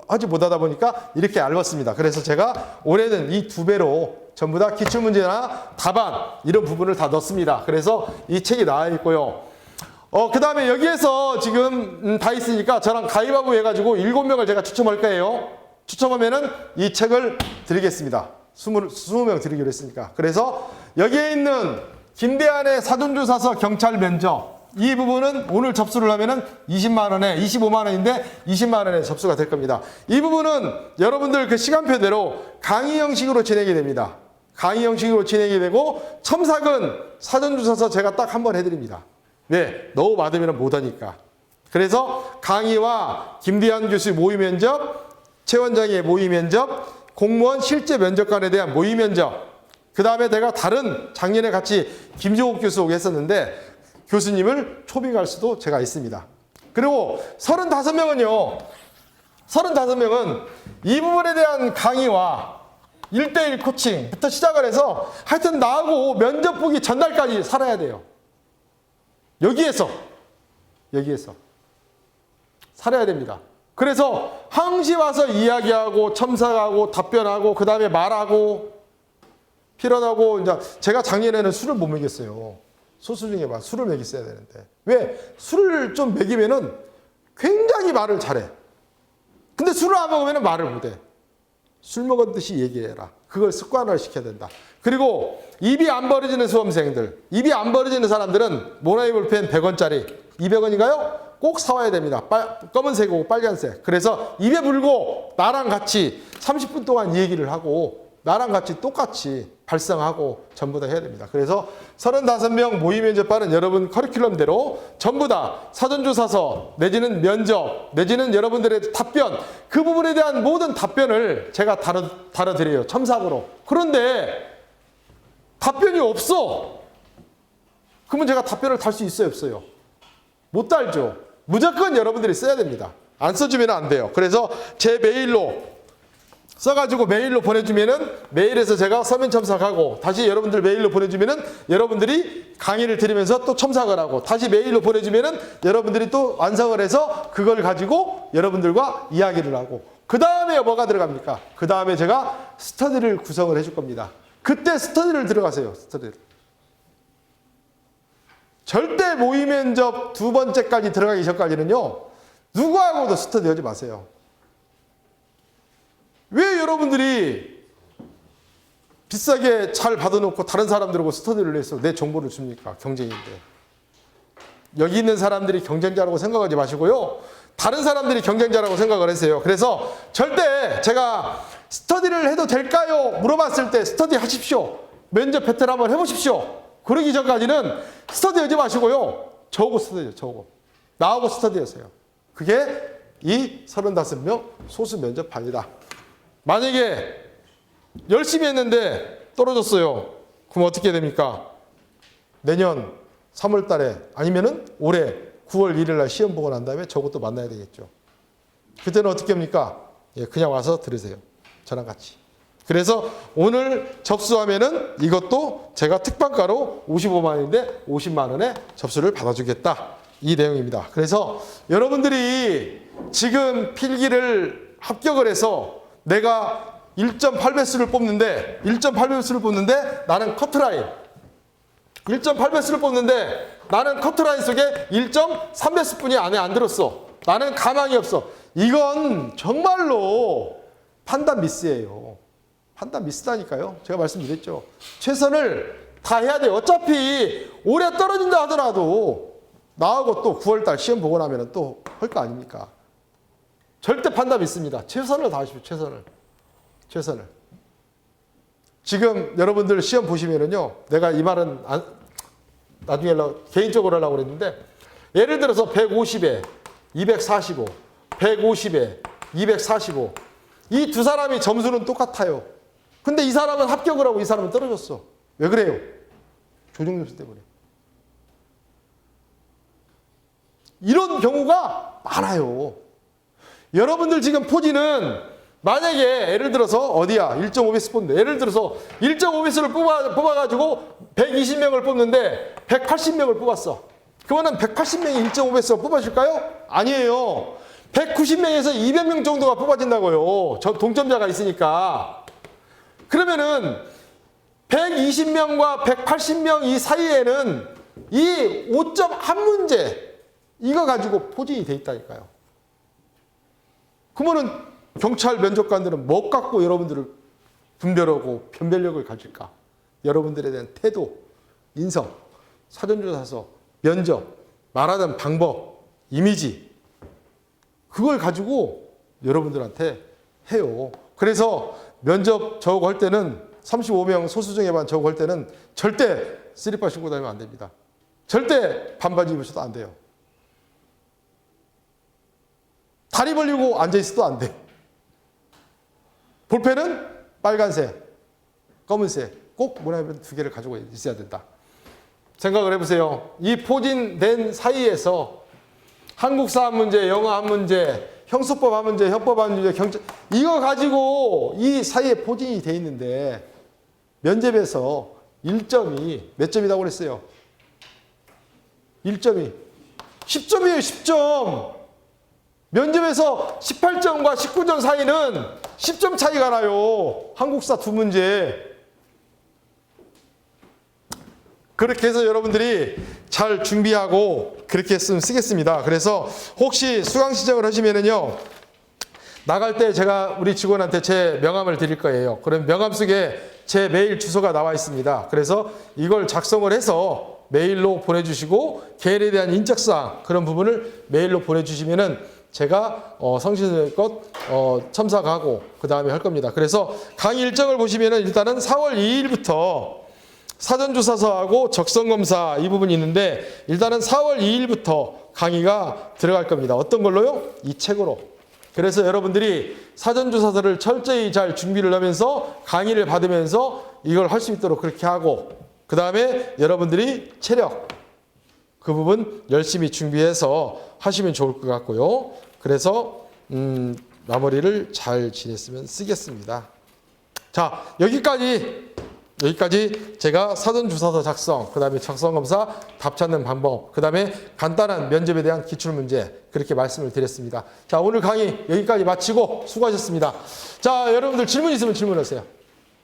하지 못하다 보니까 이렇게 얇았습니다. 그래서 제가 올해는 이 2배로 전부 다 기출문제나 답안 이런 부분을 다 넣습니다. 그래서 이 책이 나와 있고요. 그 다음에 여기에서 지금 다 있으니까 저랑 가입하고 해가지고 7명을 제가 추첨할 거예요. 추첨하면은 이 책을 드리겠습니다. 20명 드리기로 했으니까. 그래서 여기에 있는 김대한의 사전조사서 경찰 면접 이 부분은 오늘 접수를 하면은 20만원에 25만원인데 20만원에 접수가 될 겁니다. 이 부분은 여러분들 그 시간표대로 강의 형식으로 진행이 됩니다. 강의 형식으로 진행이 되고 첨삭은 사전조사서 제가 딱 한 번 해드립니다. 왜? 너무 많으면 못하니까. 그래서 강의와 김대한 교수 모의 면접, 최 원장의 모의 면접, 공무원 실제 면접관에 대한 모의 면접, 그 다음에 내가 다른 작년에 같이 김종욱 교수 했었는데 교수님을 초빙할 수도 제가 있습니다. 그리고 35명은요. 35명은 이 부분에 대한 강의와 1대1 코칭부터 시작을 해서 하여튼 나하고 면접 보기 전날까지 살아야 돼요. 여기에서 살아야 됩니다. 그래서 항시 와서 이야기하고 첨삭하고 답변하고 그 다음에 말하고 필연하고 이제 제가 작년에는 술을 못 먹였어요. 소수 중에 술을 먹였어야 되는데 왜? 술을 좀 먹이면은 굉장히 말을 잘해. 근데 술을 안 먹으면 말을 못해. 술 먹은 듯이 얘기해라. 그걸 습관화를 시켜야 된다. 그리고 입이 안 벌어지는 수험생들, 입이 안 벌어지는 사람들은 모나이 볼펜 100원짜리 200원인가요? 꼭 사와야 됩니다. 검은색이고 빨간색. 그래서 입에 물고 나랑 같이 30분 동안 얘기를 하고 나랑 같이 똑같이 발성하고 전부 다 해야 됩니다. 그래서 35명 모의 면접반은 여러분 커리큘럼대로 전부 다 사전조사서 내지는 면접 내지는 여러분들의 답변 그 부분에 대한 모든 답변을 제가 다뤄드려요. 첨삭으로. 그런데 답변이 없어. 그러면 제가 답변을 달 수 있어요? 없어요? 못 달죠. 무조건 여러분들이 써야 됩니다. 안 써주면 안 돼요. 그래서 제 메일로 써가지고 메일로 보내주면은 메일에서 제가 서면 첨삭하고 다시 여러분들 메일로 보내주면은 여러분들이 강의를 들으면서 또 첨삭을 하고 다시 메일로 보내주면은 여러분들이 또 완성을 해서 그걸 가지고 여러분들과 이야기를 하고 그 다음에 뭐가 들어갑니까? 그 다음에 제가 스터디를 구성을 해줄 겁니다. 그때 스터디를 들어가세요. 스터디를. 절대 모의 면접 두 번째까지 들어가기 전까지는요, 누구하고도 스터디하지 마세요. 왜 여러분들이 비싸게 잘 받아놓고 다른 사람들하고 스터디를 해서 내 정보를 줍니까? 경쟁인데. 여기 있는 사람들이 경쟁자라고 생각하지 마시고요. 다른 사람들이 경쟁자라고 생각을 하세요. 그래서 절대 제가 스터디를 해도 될까요? 물어봤을 때 스터디 하십시오. 면접 배틀 한번 해보십시오. 그러기 전까지는 스터디 하지 마시고요. 저하고 스터디해요. 저하고. 나하고 스터디하세요. 그게 이 35명 소수 면접판이다. 만약에 열심히 했는데 떨어졌어요. 그럼 어떻게 됩니까? 내년 3월 달에 아니면은 올해 9월 1일 날 시험 보고 난 다음에 저것도 만나야 되겠죠. 그때는 어떻게 합니까? 예, 그냥 와서 들으세요. 저랑 같이. 그래서 오늘 접수하면은 이것도 제가 특반가로 55만 원인데 50만 원에 접수를 받아주겠다. 이 내용입니다. 그래서 여러분들이 지금 필기를 합격을 해서 내가 1.8배수를 뽑는데 나는 커트라인 1.8배수를 뽑는데 나는 커트라인 속에 1.3배수뿐이 안에 안 들었어. 나는 가망이 없어. 이건 정말로 판단 미스예요. 판단 미스다니까요. 제가 말씀드렸죠. 최선을 다 해야 돼요. 어차피 올해 떨어진다 하더라도 나하고 또 9월달 시험 보고 나면 또 할 거 아닙니까? 절대 판단 미스입니다. 최선을 다하십시오. 최선을. 지금 여러분들 시험 보시면은요, 내가 이 말은 나중에 개인적으로 하려고 그랬는데, 예를 들어서 150에 245, 150에 245. 이 두 사람이 점수는 똑같아요. 근데 이 사람은 합격을 하고 이 사람은 떨어졌어. 왜 그래요? 조정점수 때문에. 이런 경우가 많아요. 여러분들 지금 포지는 만약에 예를 들어서 어디야? 1.5배수 뽑는데 예를 들어서 1.5배수를 뽑아가지고 120명을 뽑는데 180명을 뽑았어. 그러면 180명이 1.5배수가 뽑아줄까요? 아니에요. 190명에서 200명 정도가 뽑아진다고요. 저 동점자가 있으니까. 그러면은 120명과 180명 이 사이에는 이 5.1 문제 이거 가지고 포진이 돼 있다니까요. 그러면은 경찰 면접관들은 뭐 갖고 여러분들을 분별하고 변별력을 가질까? 여러분들에 대한 태도, 인성, 사전조사서, 면접, 말하는 방법, 이미지 그걸 가지고 여러분들한테 해요. 그래서 면접 저거 할 때는 35명 소수정예반 저거 할 때는 절대 쓰리빠 신고 다니면 안 됩니다. 절대 반바지 입으셔도 안 돼요. 다리 벌리고 앉아있어도 안 돼. 볼펜은 빨간색, 검은색 꼭 문화유분 2개를 가지고 있어야 된다. 생각을 해보세요. 이 포진된 사이에서 한국사 한 문제, 영어 한 문제, 형소법 한 문제, 형법 한 문제, 경찰 이거 가지고 이 사이에 포진이 돼 있는데 면접에서 1점이 몇 점이라고 그랬어요? 1점이 10점이에요. 10점. 면접에서 18점과 19점 사이는 10점 차이가 나요. 한국사 2문제. 그렇게 해서 여러분들이 잘 준비하고 그렇게 했으면 쓰겠습니다. 그래서 혹시 수강 신청을 하시면은요, 나갈 때 제가 우리 직원한테 제 명함을 드릴 거예요. 그럼 명함 속에 제 메일 주소가 나와 있습니다. 그래서 이걸 작성을 해서 메일로 보내주시고 계열에 대한 인적사항 그런 부분을 메일로 보내주시면은 제가 성실껏 첨삭하고 그 다음에 할 겁니다. 그래서 강의 일정을 보시면은 일단은 4월 2일부터 사전조사서하고 적성검사 이 부분이 있는데 일단은 4월 2일부터 강의가 들어갈 겁니다. 어떤 걸로요? 이 책으로. 그래서 여러분들이 사전조사서를 철저히 잘 준비를 하면서 강의를 받으면서 이걸 할 수 있도록 그렇게 하고 그 다음에 여러분들이 체력 그 부분 열심히 준비해서 하시면 좋을 것 같고요. 그래서 마무리를 잘 지냈으면 쓰겠습니다. 자, 여기까지 제가 사전조사서 작성, 그 다음에 적성검사 답 찾는 방법, 그 다음에 간단한 면접에 대한 기출문제 그렇게 말씀을 드렸습니다. 자, 오늘 강의 여기까지 마치고 수고하셨습니다. 자, 여러분들 질문 있으면 질문하세요.